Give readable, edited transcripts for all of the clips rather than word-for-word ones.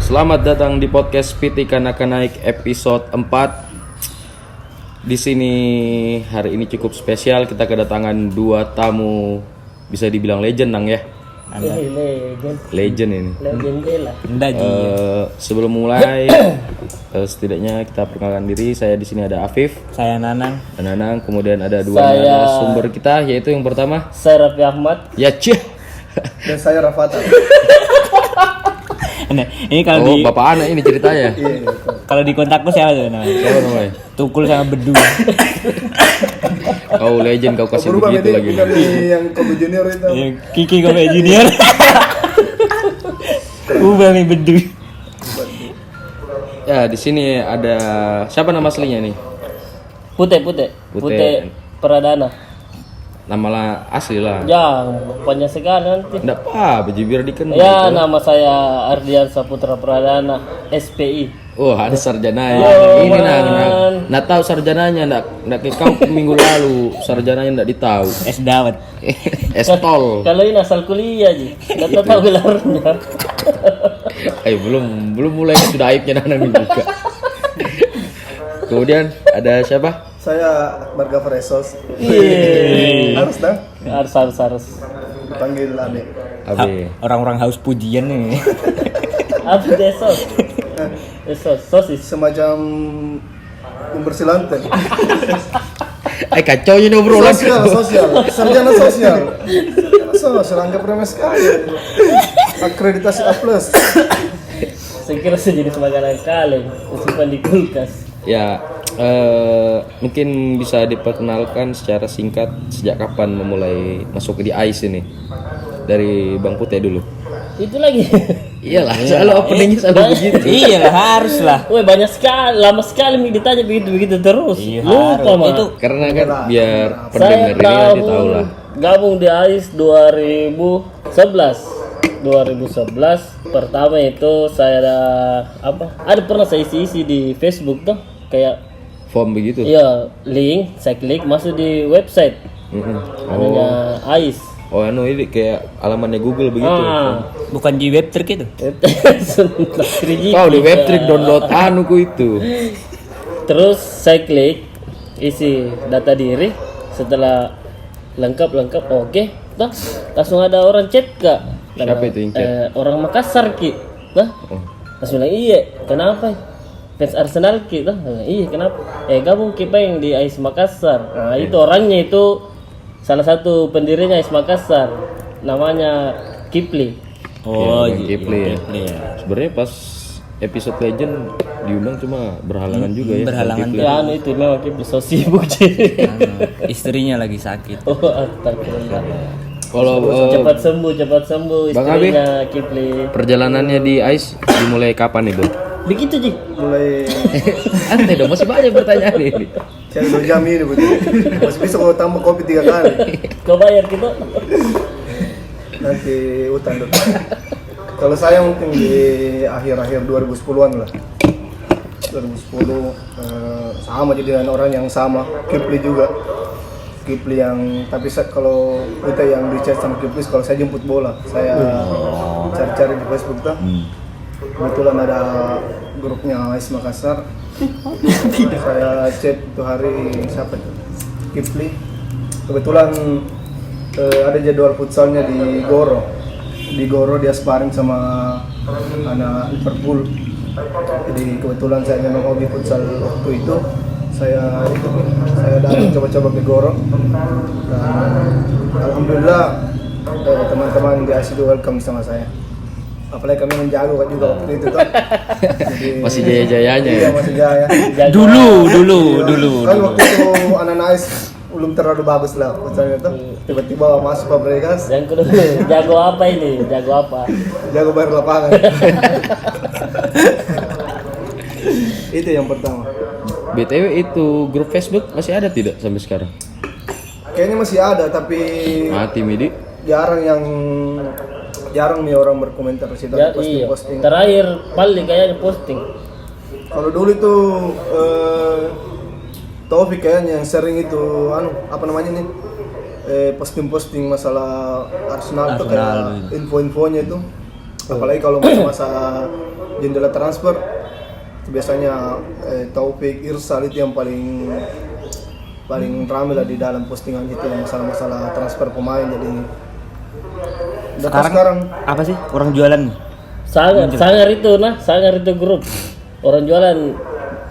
Selamat datang di podcast PT Kanaka Naik episode 4. Di sini hari ini cukup spesial, kita kedatangan dua tamu bisa dibilang legend nang ya. Legend ini. Sebelum mulai setidaknya kita perkenalkan diri. Saya di sini ada Afif, saya Nanang, kemudian ada dua narasumber kita, yaitu yang pertama saya Raffi Ahmad. Ya cih. Dan saya Rafata. Nah, ini kalau di bapak anak ini ceritanya. kalau di kontakku siapa tuh namanya? Siapa namanya? Tukul sama Bedu. Kau legend, kau kasih Berubah begitu lagi. bukan yang Kobe Junior itu. Ya, Kiki Kobe Junior. Ubah nih Bedu. Ya, di sini ada siapa nama aslinya nih? Pute Pradana. Nama lah asli lah. Ya, banyak sekali nanti. Enggak apa, biar dikenal. Ya, nama saya Ardian Saputra Pradana, SPI. Oh, ada sarjananya. Oh, Ini man. nak tahu sarjananya ndak ke kau minggu lalu. Sarjananya ndak ditahu. Es dawet. Estol. Kalau ini asal kuliah ji, nggak tahu gelarnya. Belum mulai sudah aibnya Nanang juga. Kemudian ada siapa? Saya Akbar Gafar Esos. Harus dah. Harus. Panggil Abe. Abi. Orang-orang haus pujian nih. Apa deh sos? Sosis. Semacam pembersih lantai. Kacau ini obrolan. Sosial. Sarjana sosial. Sosial anggap remeh sekali. Akreditasi A+. Saya kira sejenis makanan kaleng, disimpan di kulkas. Ya, mungkin bisa diperkenalkan secara singkat sejak kapan memulai masuk di ICE ini? Dari Bang Putih dulu. Itu lagi. Iyalah, selalu openingnya selalu begitu. Iyalah, harus lah. Woi, banyak sekali, lama sekali ditanya begitu terus. Iya, Lupa mah. itu Karena kan biar Saya pendengar ini nanti tahu lah. gabung di AIS 2011 pertama itu saya ada pernah saya isi di Facebook tuh kayak Form begitu. iya link saya klik masuk di website namanya AIS. Oh, ini kayak alamannya Google begitu. bukan di webtrick itu. Kau di webtrick download ku itu. Terus saya klik isi data diri, setelah lengkap oke, dah langsung ada orang chat kak. Siapa itu yang chat? Orang Makassar ki, dah langsung bilang iya kenapa? Fans Arsenal ki, dah iya kenapa? Gabung kipa yang di AIS Makassar. Nah itu orangnya itu salah satu pendirinya AIS Makassar, namanya Kipli. Oh, Bang Kipli ya. ya. Sebenarnya pas episode Legend diundang cuma berhalangan juga ya. berhalangan. Bang Kipli. Ya itu memang Kipli so sibuk sih. Istrinya lagi sakit. Oh astagfirullah. Kalau Cepat sembuh Bang Abi, istrinya Kipli. perjalanannya di ICE dimulai kapan itu? Begitu Ji. Mulai Aneh dong, masih banyak pertanyaan ini. saya 2 jam ini betul. Masih bisa kalau tambah kopi 3 kali. Kau bayar gitu? Nanti utang dulu. Kalau saya mungkin di akhir-akhir 2010-an lah. 2010 sama jadi dengan orang yang sama, Kipli juga. Kipli yang tapi kalau kita yang di chat sama Kipli kalau saya jemput bola, saya cari-cari di Facebook tuh. Kebetulan ada grupnya AIS Makassar. Saya chat itu hari siapa itu? Kipli. Kebetulan ada jadwal futsalnya di Goro. Di Goro dia sparring sama anak Liverpool. Jadi kebetulan saya memang hobi futsal waktu itu. Saya datang coba-coba ke Goro. Dan alhamdulillah teman-teman di AIS welcome sama saya. Apalagi kami menjago kan juga waktu itu tuh. Jadi, Masih jaya-jayanya ya. Iya, masih jaya. Dulu. Kan waktu itu anak-anak AIS belum terlalu bagus lah futsalnya tuh. Tiba-tiba masuk Fabregas, Yang kedua, jago apa ini? Jago apa? jago bayar lapangan. Itu yang pertama. BTW itu grup Facebook masih ada tidak sampai sekarang? Kayaknya masih ada tapi Mati Midi. jarang nih orang berkomentar di situ, Ya, iya. posting. Terakhir paling kayaknya posting. Kalau dulu itu Taufik kayaknya yang sering itu apa namanya nih posting-posting masalah Arsenal tuh kayak info-infonya itu Apalagi kalau masa jendela transfer, itu biasanya Taufik, Irsal itu yang paling ramai lah di dalam postingan itu, masalah-masalah transfer pemain. Jadi sekarang apa sih orang jualan? Sangar itu grup. Orang jualan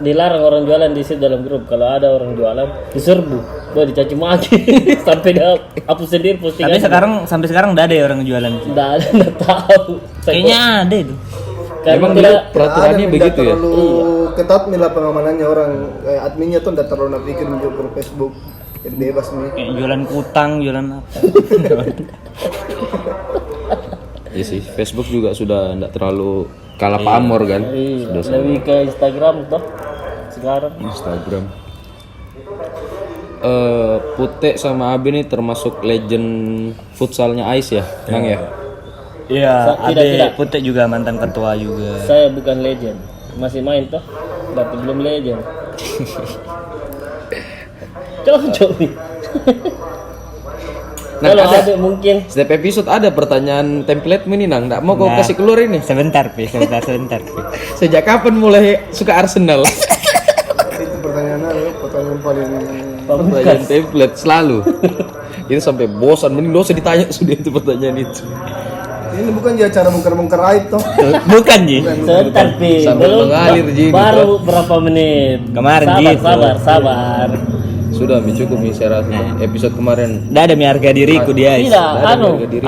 dilarang, orang jualan di situ dalam grup. Kalau ada orang jualan diserbu, dicaci maki sampai dia hapus sendiri postingan. Tapi sampai sekarang enggak ada ya orang jualan. Enggak ada, enggak tahu. Kayaknya ada itu. Karena Emang tidak dulu peraturannya begitu ya? terlalu ketat nih pengamanannya, orang adminnya tuh udah terlalu pikir di grup Facebook, jadi bebas nih. Kayak jualan kutang, jualan apa? Iya sih, Facebook juga sudah enggak terlalu kalah pamor kan. Iya, lebih ke Instagram toh sekarang. Instagram. Pute sama Abi nih termasuk legend futsalnya Ais ya, Nang ya? Iya, Tidak. ada Putih juga mantan ketua juga. Saya bukan legend, masih main toh, berarti belum legend. Cocok nih. Nah, Kalau ada. ada mungkin Setiap episode ada pertanyaan template ini Nang, nggak mau kau Nah. kasih keluar ini. Sebentar. Pi. Sejak kapan mulai suka Arsenal? Itu pertanyaan paling Pertanyaan template selalu. Itu sampai bosan, mending dosa ditanya sudah itu pertanyaan itu. ini bukan ya cara bongkar-bongkar aib toh. Bukan Ji. sebentar Pi, Sambil belum mengalir, Ji, baru berapa menit. Kemarin gitu. Sabar. Sudah cukup nih saya rasa episode kemarin. Enggak ada harga diriku dia. Tidak, ada harga diri.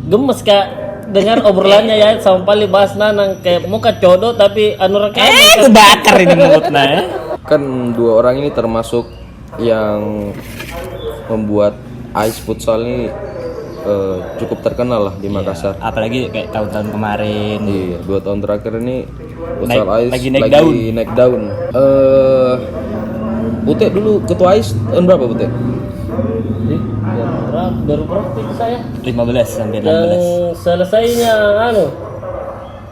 gemes kak dengar obrolannya ya sama Pali bahas Nanang kayak muka codoh tapi rekam. Kebakar ini mulutnya ya. Kan dua orang ini termasuk yang membuat Ais Futsal ini cukup terkenal lah di Makassar. Apalagi kayak tahun-tahun kemarin. Iya, 2 tahun terakhir ini Futsal Ais lagi naik daun. naik daun. Pute dulu ketua Ais tahun berapa Pute? Baru berapa itu saya? 15 sampai 16. Yang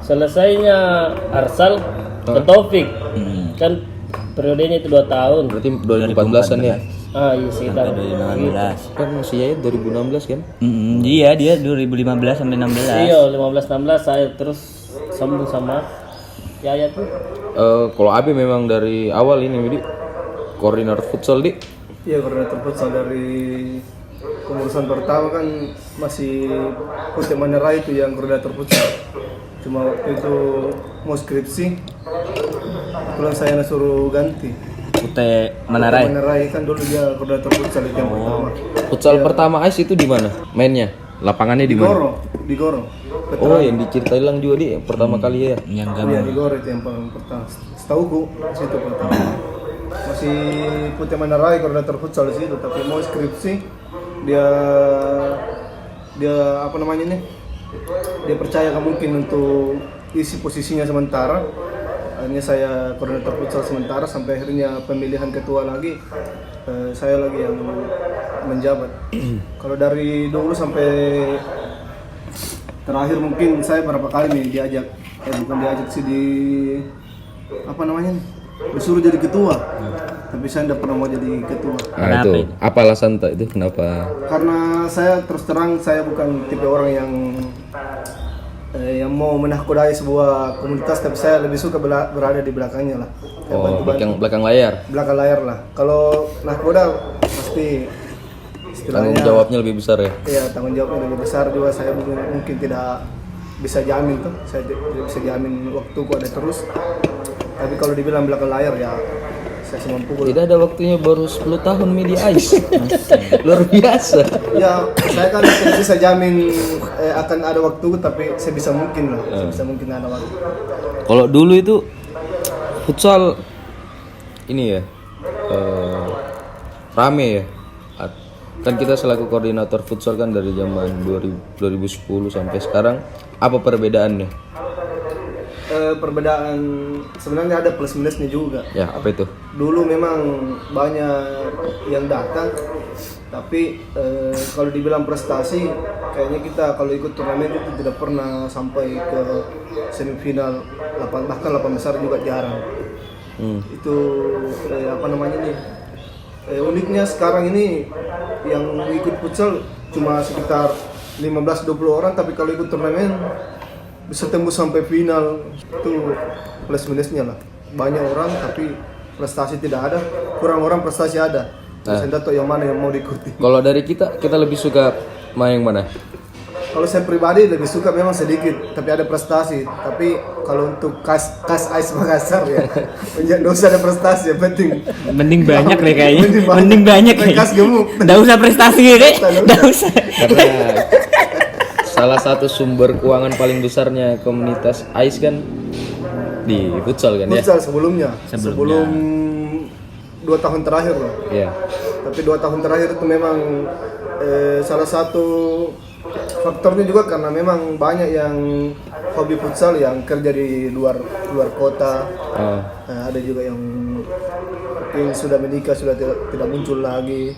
selesainya Arsal ke Taufik. Kan periodenya itu 2 tahun. Berarti 2014-an ya? Iya sekitar. Sampai 2016. Kan si Yaya 2016 kan? Iya, dia 2015 sampai 16. Iya 15-16 saya terus sambung sama Yaya tuh. Kalau Abi memang dari awal ini Widi koordinator futsal di. Iya, koordinator futsal dari pengurusan pertama kan masih Putih Manerai itu yang koordinator futsal. Cuma waktu itu mau skripsi, kebetulan saya suruh ganti. Putih Manerai. Manerai kan dulu dia koordinator futsal itu yang pertama. Futsal pertama Ais itu di mana? Mainnya? Lapangannya di mana? Di Goro. Oh, yang diceritain lang juga di yang pertama kali ya. Yang Iya, di Goro itu yang paling pertama. Setauku situ pertama. Masih Putih Manerai koordinator futsal di situ, tapi mau skripsi dia apa namanya nih? Dia percaya kan mungkin untuk isi posisinya sementara. Akhirnya saya koordinator futsal sementara sampai akhirnya pemilihan ketua lagi, saya lagi yang menjabat. Kalau dari dulu sampai terakhir mungkin saya berapa kali nih diajak, bukan diajak sih apa namanya nih? Disuruh jadi ketua, tapi saya tidak pernah mau jadi ketua. Nah, itu apa alasan tak itu kenapa? Karena saya terus terang saya bukan tipe orang yang mau menahkodai sebuah komunitas, tapi saya lebih suka berada di belakangnya lah. Ya, Oh, bantu-bantu. belakang layar. Belakang layar lah. Kalau nahkoda pasti Tanggung jawabnya lebih besar ya. Iya, tanggung jawabnya lebih besar juga. Saya mungkin tidak bisa jamin tuh. Saya tidak bisa jamin waktuku ada terus. Tapi kalau dibilang belakang layar ya saya semampu. Tidak ada waktunya, baru 10 tahun media Ais. Luar biasa. Ya, saya kan tidak bisa jamin akan ada waktu, tapi sebisa mungkin lah. Sebisa mungkin ada waktu. Kalau dulu itu futsal ini ya rame ya. Kan kita selaku koordinator futsal kan dari zaman 2010 sampai sekarang, apa perbedaannya? Perbedaan sebenarnya ada plus minusnya juga. Ya, apa itu? Dulu memang banyak yang datang, tapi kalau dibilang prestasi, kayaknya kita kalau ikut turnamen itu tidak pernah sampai ke semifinal, bahkan 8 besar juga jarang. Itu apa namanya nih? Uniknya sekarang ini yang ikut futsal cuma sekitar 15-20 orang, tapi kalau ikut turnamen bisa tembus sampai final itu plus minusnya lah. Banyak orang tapi prestasi tidak ada, kurang orang prestasi ada. Saya tidak tahu yang mana yang mau diikuti. Kalau dari kita lebih suka main yang mana? Kalau saya pribadi lebih suka memang sedikit tapi ada prestasi. Tapi kalau untuk kas Ais Makassar ya, nggak usah ada prestasi yang penting. Mending banyak deh kayaknya. Mending Mending banyak banyak. Kas gemuk. Nggak usah prestasi deh. Nggak usah. Karena salah satu sumber keuangan paling besarnya komunitas AIS kan di futsal kan ya? Futsal sebelum 2 tahun terakhir loh. Iya. Tapi 2 tahun terakhir itu memang salah satu faktornya juga karena memang banyak yang hobi futsal yang kerja di luar kota. Oh. Ada juga yang mungkin sudah menikah sudah tidak muncul lagi.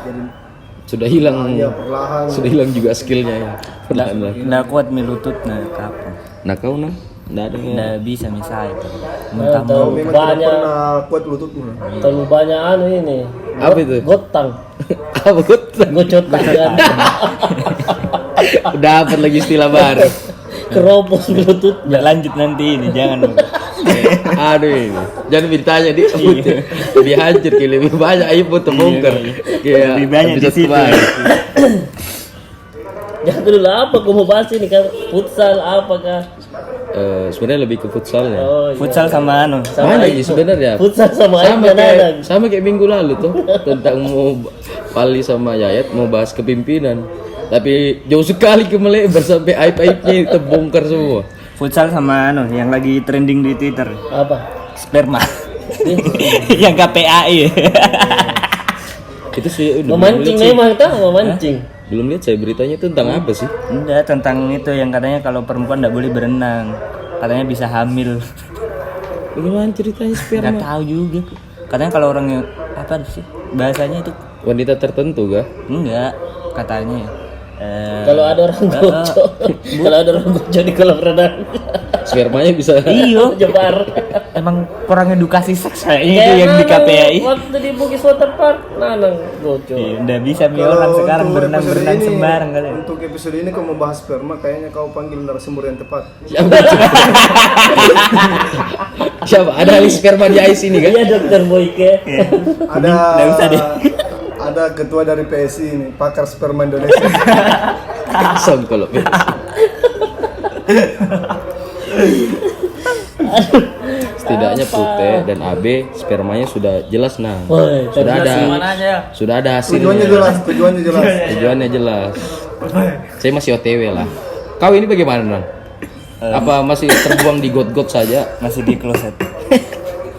Jadi Sudah hilang. ya perlahan. Sudah hilang juga skillnya ya. Perlahan-lahan. Nggak kuat melutut nah kapan. Nah kau nang? Nggak ada. Nggak bisa misalnya. Nah, Kalau memang tidak banyak pernah kuat lututmu. terlalu banyak ini. Apa itu? Gotang. Apa gut? Gocotan kan. Dapat lagi istilah baru. Keropos lutut. Nggak lanjut nanti ini jangan. Aduh ini. Jangan ditanya di dihancur kayak lebih banyak ayo foto bongkar. Kayak Lebih banyak di episode situ. kemarin. Jangan dulu apa kau mau bahas ini kan futsal apakah? Sebenarnya lebih ke futsalnya. Oh, iya. Futsal sama anu. Mana itu. sih sebenarnya? Futsal sama Sama kayak minggu lalu tuh tentang mau Pali sama Yayat mau bahas kepimpinan. Tapi jauh sekali ke melebar sampai aib-aibnya terbongkar semua. Futsal sama anu yang lagi trending di Twitter. Apa? Sperma. Yang KPAI. Itu sih udah Memancing belum lihat sih. memang tahu memancing. Belum lihat saya beritanya itu tentang apa sih? Enggak, tentang itu yang katanya kalau perempuan enggak boleh berenang. Katanya bisa hamil. Gimana ceritanya sperma? Enggak tahu juga. Katanya kalau orang yang apa sih? Bahasanya itu Wanita tertentu kah? enggak katanya ya. Kalau ada orang gocok, kalau ada orang gocok di kolam renang, Spermanya bisa. iyo. jebar. Emang kurang edukasi seks kayaknya itu yang di Nanang KPAI. Waktu di Bugis Water Park, Nanang gocok. Iya, udah bisa nih orang sekarang untuk episode berenang ini- sembarang kali. Untuk episode ini kau mau bahas sperma, kayaknya kau panggil narasumber yang tepat. Siapa? Ada ahli sperma di AIS ini kan? Iya Dokter Boyke. Ada Nggak usah deh. ada ketua dari PSI ini, pakar sperma Indonesia. Kosong kalau setidaknya Putih dan AB spermanya sudah jelas nah. Woi, Sudah ada. aja? Sudah ada Tujuannya hasilnya. jelas, tujuannya jelas. Tujuannya jelas. Saya masih OTW lah. Kau ini bagaimana Nang? Apa masih terbuang di got-got saja? Masih di kloset.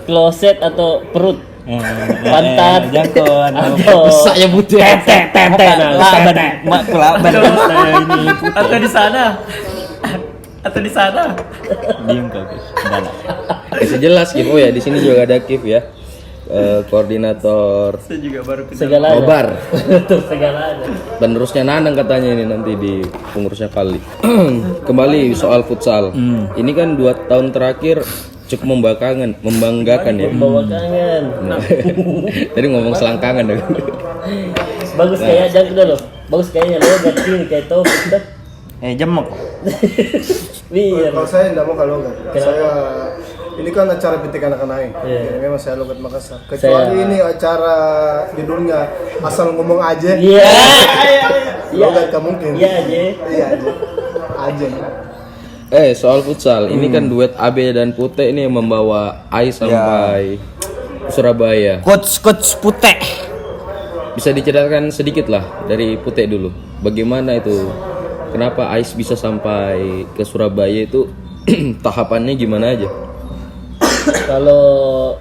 kloset atau perut? Pantat. Jangkauan. Atau Besaknya Putih. Laban, mak laban ini. Atau di sana. Atau di sana. Diem kau. Enggak lah. Bisa jelas Kif. Oh ya, di sini juga ada Kif ya. Koordinator Saya juga baru kenal. segalanya. Nobar. Terus segalanya. Penerusnya Nanang katanya ini nanti di pengurusnya Pali. Kembali soal futsal. Ini kan 2 tahun terakhir cukup membanggakan ya. Bawa kangen. Tadi ngomong selangkangan dong. Bagus kayak jangan dulu. Bagus kayaknya lo ganti kayak tau dah. Jemok. Biar. Kalau saya tidak mau kalau logat. Saya ini kan acara PT Kanak-Kanak. Iya. Jadi memang saya logat Makassar. Kecuali ini acara judulnya asal ngomong aja. Iya. Logat kan mungkin. Iya aja. Iya aja. Aja. Soal futsal, ini kan duet AB dan Putih ini yang membawa AIS sampai Surabaya. Coach Putih. Bisa diceritakan sedikit lah dari Putih dulu. Bagaimana itu? Kenapa AIS bisa sampai ke Surabaya itu tahapannya gimana aja? Kalau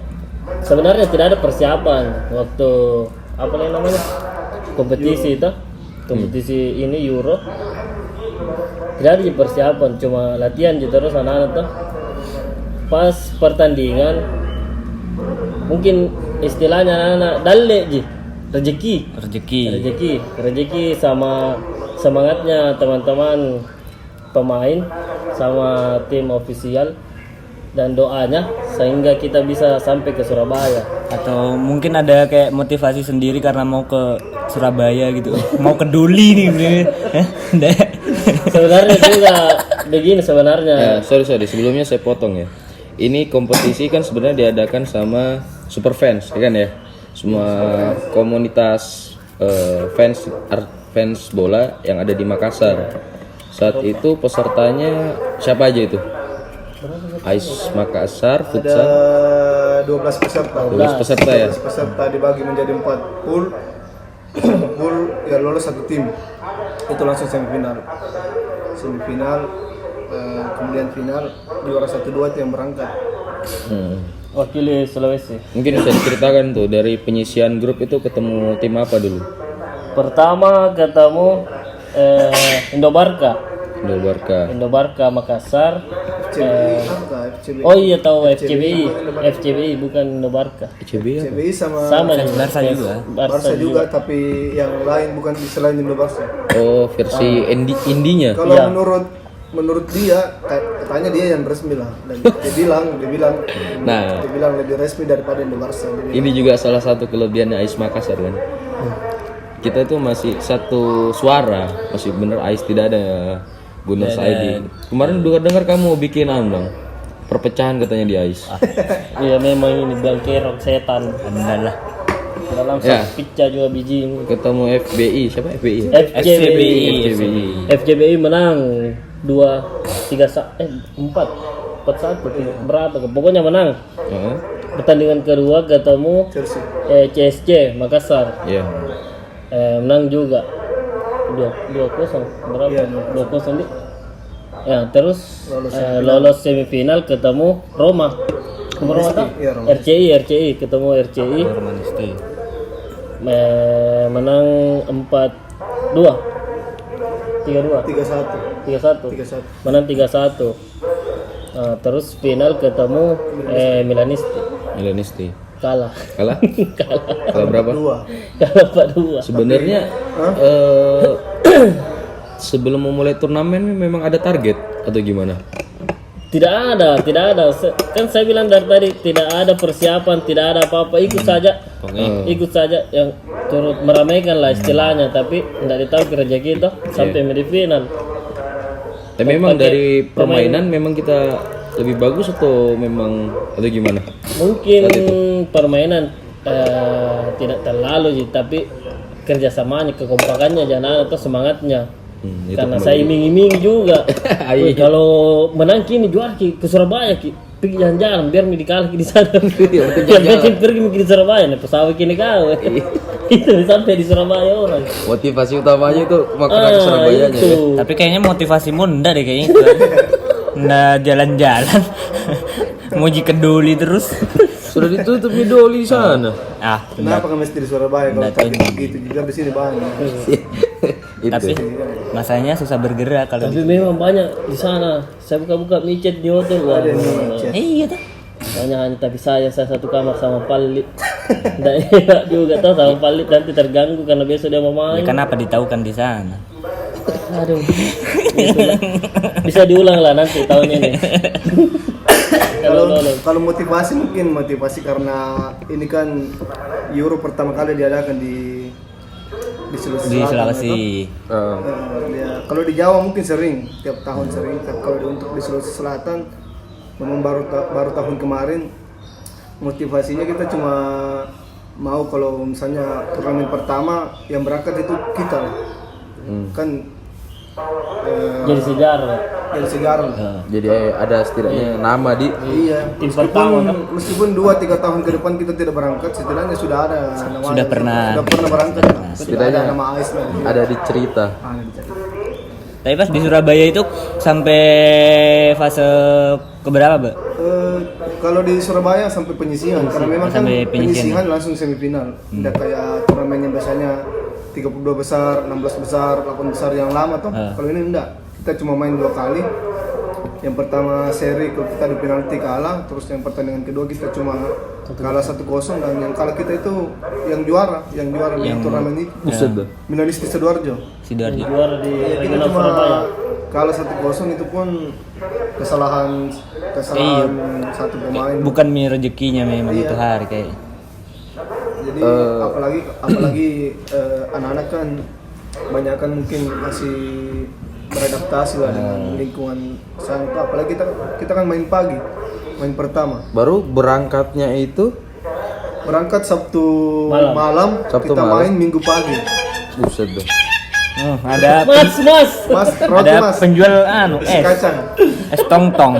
sebenarnya tidak ada persiapan waktu apa yang namanya kompetisi itu, kompetisi ini Euro. Tidak ada persiapan, cuma latihan gitu terus anak-anak tuh. Pas pertandingan mungkin istilahnya anak-anak dalle ji, rezeki sama semangatnya teman-teman pemain sama tim ofisial dan doanya sehingga kita bisa sampai ke Surabaya. Atau mungkin ada kayak motivasi sendiri karena mau ke Surabaya gitu. Mau ke Doli nih bener. Sebenarnya juga begini sebenarnya. Ya, sorry sebelumnya saya potong ya. Ini kompetisi kan sebenarnya diadakan sama Superfans, ya kan ya? Semua komunitas fans bola yang ada di Makassar. Saat itu pesertanya siapa aja itu? AIS Makassar, Ada futsal. 12 peserta. 12 peserta ya. 12 peserta dibagi menjadi 4 pool. Satu pool ya lolos satu tim. Itu langsung semifinal. Kemudian final juara 1-2 itu yang berangkat. Wakili Sulawesi. Mungkin bisa diceritakan tuh dari penyisian grup itu ketemu tim apa dulu? Pertama ketemu Indobarka Barca. Makassar. FCBI Oh iya tahu FCBI bukan Indobarka. ICB ya? FCBI sama Sama Barca juga. Barca juga tapi yang lain bukan selain Indo Barca. Oh, versi indinya. Kalau menurut dia katanya dia yang resmi lah. Dan dia bilang Nah. dia bilang lebih resmi daripada Indo Barca. Ini juga salah satu kelebihannya AIS Makassar kan. Kita itu masih satu suara, masih bener AIS, tidak ada Gunur Saidi. Kemarin dengar kamu bikin bang, perpecahan katanya di AIS. Iya memang ini biang kerok setan. Adalah Dalam Ya. pizza juga biji. Ketemu FBI, siapa FBI? FCBI. FCBI menang 4-1 berapa? Pokoknya menang. Heeh. Pertandingan kedua ketemu Chelsea. CSC Makassar. Iya. Menang juga 2-0 berapa? Iya, 2-0 di. Ya, terus lolos semifinal ketemu Roma. Ketemu Roma tak? Iya, Roma. RCI ketemu RCI. Menang 4-2. 3-2. 3-1. 3-1. Menang 3-1. Nah, terus final ketemu Milanisti. Kalah. Kalah berapa? 2. Kalah 4-2. Sebenarnya sebelum memulai turnamen memang ada target atau gimana? Tidak ada. Kan saya bilang dari tadi tidak ada persiapan, tidak ada apa-apa, ikut saja yang turut meramaikan lah istilahnya, tapi tidak ditahu kerja kita sampai di final. Tapi memang dari permainan memang kita lebih bagus atau gimana? Mungkin permainan tidak terlalu sih, tapi kerjasamanya, kekompakannya jangan atau semangatnya. Itu Karena saya iming-iming juga. Wih, kalau menang kini juara ke Surabaya pergi jalan-jalan biar mi dikalah di sana. Yang pergi di Surabaya nih pesawat kini kau. Itu sampai di Surabaya orang. Motivasi utamanya itu makanan ke Surabaya itu. ya. Tapi kayaknya motivasimu enggak deh kayaknya itu. Nggak jalan-jalan. Muji keduli terus. Sudah ditutup nih Doli di sana. Kenapa kan mesti di Surabaya kalau tapi begitu juga di sini banyak. Tapi masanya susah bergerak kalau Tapi memang banyak di sana. Saya buka-buka micet di hotel. Wah, iya tuh. hanya tapi saya satu kamar sama Palit. Tidak enak juga tuh sama Palit, nanti terganggu karena besok dia mau main. Kenapa ditahukan di sana? Aduh. Itulah. Bisa diulang lah nanti tahun ini. Kalau motivasi karena ini kan Euro pertama kali diadakan di Sulawesi. Di Sulawesi. Kalau di Jawa mungkin sering, tiap tahun sering. Tapi kalau untuk di Sulawesi Selatan memang baru tahun kemarin motivasinya kita cuma mau kalau misalnya turnamen pertama yang berangkat itu kita lah. Kan Jadi sejarah. jadi sejarah. Jadi ada setidaknya nama di Iya, meskipun 2-3 tahun ke depan kita tidak berangkat, setidaknya sudah ada nama. Sudah pernah berangkat. Sudah ada nama AIS lah. ada di cerita. Tapi pas di Surabaya itu sampai fase keberapa, Mbak? Kalau di Surabaya sampai penyisihan, karena memang kan Sampai penyisihan. penyisihan langsung semifinal. Tidak kayak turnamen yang biasanya 32 besar, 16 besar, 8 besar yang lama toh. Kalau ini enggak. Kita cuma main 2 kali. Yang pertama seri kita di penalti kalah, terus yang pertandingan kedua kita cuma kalah 1-0 dan yang kalah kita itu yang juara di turnamen itu. Buset dah. Milanisti Sidoarjo. Sidoarjo. Juara di Kita regional cuma Surabaya. kalah 1-0 itu pun kesalahan satu pemain. Bukan rezekinya memang itu hari kayak. Jadi apalagi anak-anak kan banyak kan mungkin masih beradaptasi lah dengan lingkungan sana tuh. Apalagi kita kan main pagi, main pertama. Baru berangkatnya itu Berangkat Sabtu Malam. malam, Sabtu kita malam. main Minggu pagi. buset deh. Ada Mas. Mas, roti ada mas, penjual isi es kacang. es tong-tong.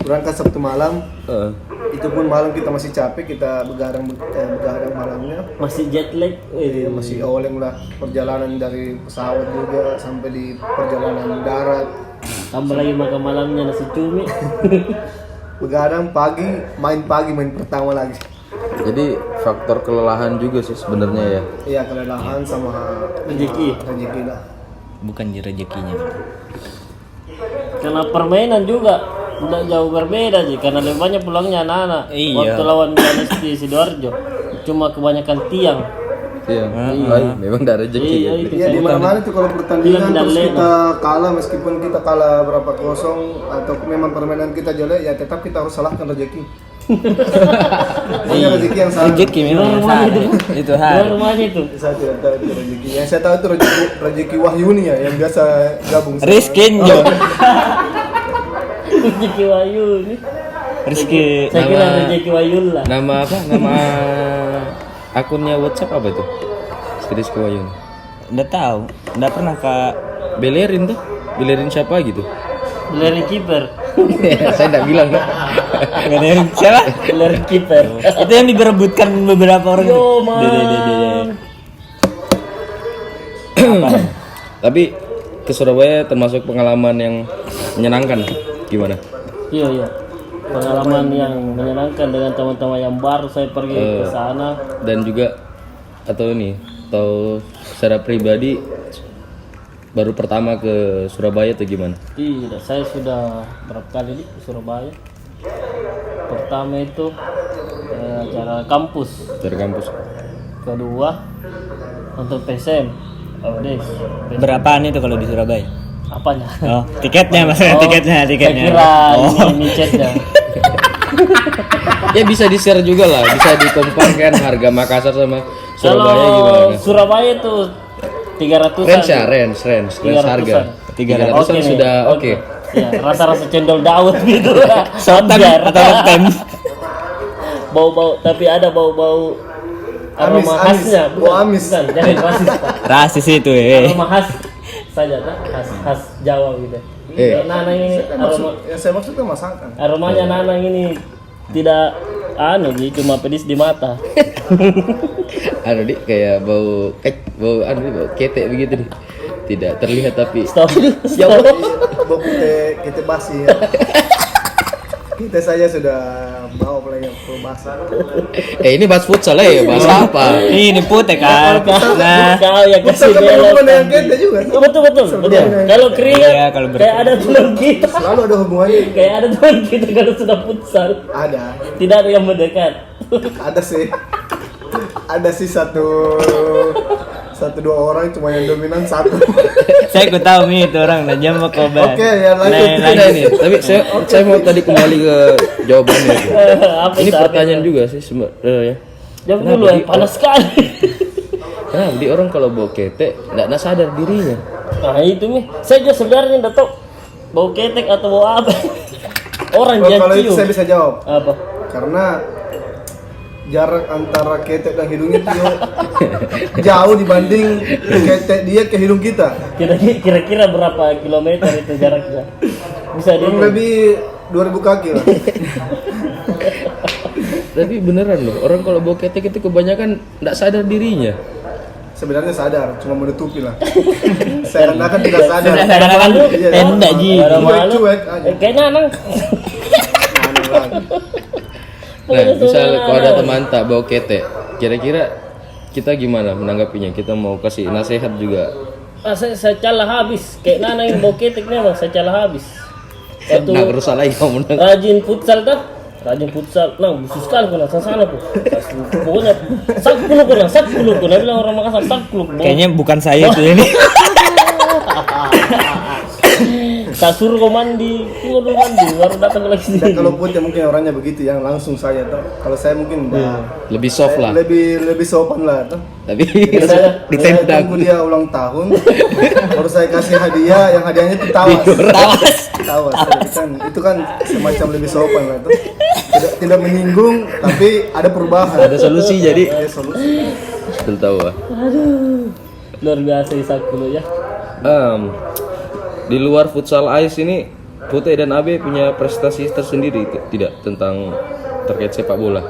Berangkat Sabtu malam, Heeh. itu pun malam kita masih capek, kita begadang malamnya. Masih jet lag. Jadi masih oleng lah perjalanan dari pesawat juga sampai di perjalanan darat. Tambah lagi makan malamnya nasi cumi. Begadang pagi, main pertama lagi. Jadi faktor kelelahan juga sih sebenarnya ya. Iya, kelelahan sama Rezeki. rezeki lah. Bukan rezekinya. Karena permainan juga tidak jauh berbeda sih, karena lebih banyak pulangnya anak-anak. Iya. Waktu lawan Giannis di Sidoarjo, cuma kebanyakan tiang. Iya. Memang ada rezeki. Iya, gitu. itu. Iya, di mana-mana tuh kalau pertandingan Bilang terus dan kita kalah, meskipun kita kalah berapa kosong atau memang permainan kita jelek, ya tetap kita harus salahkan rezeki. Pokoknya rezeki yang salah. Rezeki memang yang salah. Itu Luar hal. rumahnya itu. Saya tidak tahu itu rezeki. Yang saya tahu itu rezeki Wahyuni ya, yang biasa gabung. sama- Rizkinjo. Rezeki Wahyu nih. Rizky. Saya kira rezeki Wayul lah. Nama apa? Nama akunnya WhatsApp apa itu? Rizky Wahyuni. Udah tahu. Udah pernah Kak. Belerin tuh. Belerin siapa gitu? Beleri kiper. Saya enggak bilang kan. Gak ada yang siapa? Beleri kiper. Itu yang diberebutkan beberapa orang. Yo, man. Tapi ke Surabaya termasuk pengalaman yang menyenangkan. Gimana? Iya. Pengalaman yang menyenangkan dengan teman-teman yang baru saya pergi ke sana. Dan juga atau secara pribadi baru pertama ke Surabaya atau gimana? Tidak, saya sudah berapa kali di Surabaya. Pertama itu acara kampus. Dari kampus. Kedua untuk PSM. Oh, Des. Berapaan itu kalau di Surabaya? Apanya? Oh, tiketnya maksudnya tiketnya. Saya kira ini chatnya. Ya bisa di-share juga lah, bisa dikomparkan harga Makassar sama Surabaya Kalau gimana? Surabaya itu 300-an. Range ya, range harga. 300-an Oke nih. sudah oke. Ya, rasa-rasa cendol dawet gitu. Sotan atau tem. Bau-bau, tapi ada bau-bau aroma Amis, khasnya. bau amis. Bukan, jangan rasis, Pak. Rasis itu Aroma khas saja, tak? Khas Jawa gitu. Nanang ini aroma, Yang saya maksud itu masakan. aromanya nanang ini tidak cuma pedis di mata. Anu dik kayak bau ketek begitu nih. Tidak terlihat tapi Stop. Ya bau kita basi ya. Kita saja sudah bawa apalagi yang basi. ini bahas futsal ya, bahas apa? Ini putih kan. Nah, Kau yang kasih Bukan belok. hubungan dengan kita juga. Betul. Kalau keringat, Iya, kalau kayak ada teman kita. Selalu ada hubungannya. Kayak ada teman kita kalau sudah futsal. Ada. Tidak ada yang mendekat. Ada sih satu dua orang, cuma yang dominan satu. saya ku tahu nih itu orang nah jam mau kobar. Oke, ya lanjut. Nah ini, tapi saya mau tadi kembali ke jawabannya itu. Apa Ini itu? pertanyaan juga sih sebenarnya. Jawab dulu, panas sekali. Nah, di orang kalau bau ketek enggak sadar dirinya. Nah itu nih, saya juga sebenarnya nggak tahu bau ketek atau bau apa. Orang Kalau itu cium. saya bisa jawab. Apa? Karena jarak antara ketek dan hidungnya itu jauh dibanding ketek dia ke hidung kita. Kira-kira berapa kilometer itu jaraknya? Bisa Kurang di lebih 2000 kaki lah. Tapi beneran loh, orang kalau bau ketek itu kebanyakan enggak sadar dirinya. Sebenarnya sadar, cuma menutupi lah. Saya kan tidak sadar. Kadang-kadang Iya, tenda ji. Ada malu. cuek aja. Kayaknya nang. Aneh lagi. Nah, misal kalau ada teman tak bau ketek, kira-kira kita gimana menanggapinya? Kita mau kasih nasihat juga. Saya calah habis. Kayak nana yang bau ketek memang saya calah habis. Waktu Nah, berusaha lagi kamu menang. rajin futsal dah. Rajin futsal, nah busuk sekali kena sana pun. Pokoknya sak puluh kena bilang orang Makassar sak puluh. Kayaknya bukan saya tuh ini. tak suruh kau mandi, kau dulu mandi baru datang lagi sini. Dan kalau pun ya mungkin orangnya begitu yang langsung saya tuh. Kalau saya mungkin Lebih soft lah. lebih sopan lah tuh. Tapi Jadi saya ditendang. tunggu dia ulang tahun, baru saya kasih hadiah, yang hadiahnya itu tawas. Tawas. Itu kan semacam lebih sopan lah tuh. Tidak menyinggung, tapi ada perubahan. Ada solusi jadi. Ada solusi. Betul tahu ah. Aduh, luar biasa Isakulu ya. Di luar futsal ice ini Pute dan Abe punya prestasi tersendiri tidak tentang terkait sepak bola.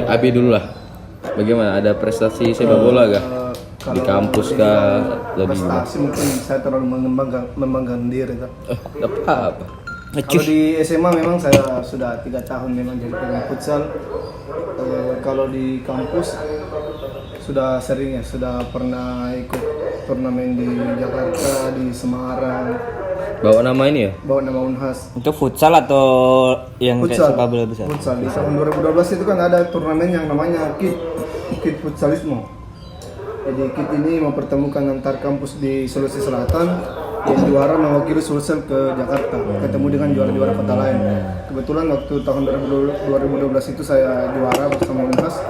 Abe dulu lah. Bagaimana, ada prestasi sepak bola kah? Di kampus kah? Lebih Prestasi mungkin saya terlalu membanggakan diri tuh. apa? Kalau di SMA memang saya sudah 3 tahun memang jadi pemain futsal. Kalau di kampus sudah sering ya, sudah pernah ikut turnamen di Jakarta, di Semarang, Bawa nama ini ya? bawa nama Unhas. Itu futsal atau yang kayak Futsal, sepak bola besar? futsal. Di tahun 2012 itu kan ada turnamen yang namanya KIT Futsalismo. Jadi KIT ini mempertemukan antar kampus di Sulawesi Selatan, yang juara mewakili Sulsel ke Jakarta, ketemu dengan juara-juara kota lain. Kebetulan waktu tahun 2012 itu saya juara bersama Unhas.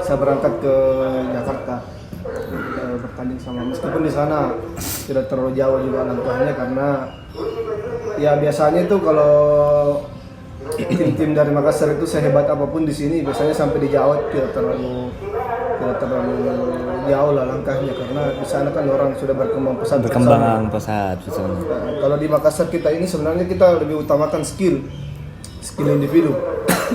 Saya berangkat ke Jakarta bertanding sama, meskipun di sana tidak terlalu jauh juga langkahnya, karena ya biasanya itu kalau tim-tim dari Makassar itu sehebat apapun di sini biasanya sampai di Jawa tidak terlalu jauh lah langkahnya, karena di sana kan orang sudah berkembang pesat. pesat futsal. Kalau di Makassar kita ini sebenarnya kita lebih utamakan skill individu.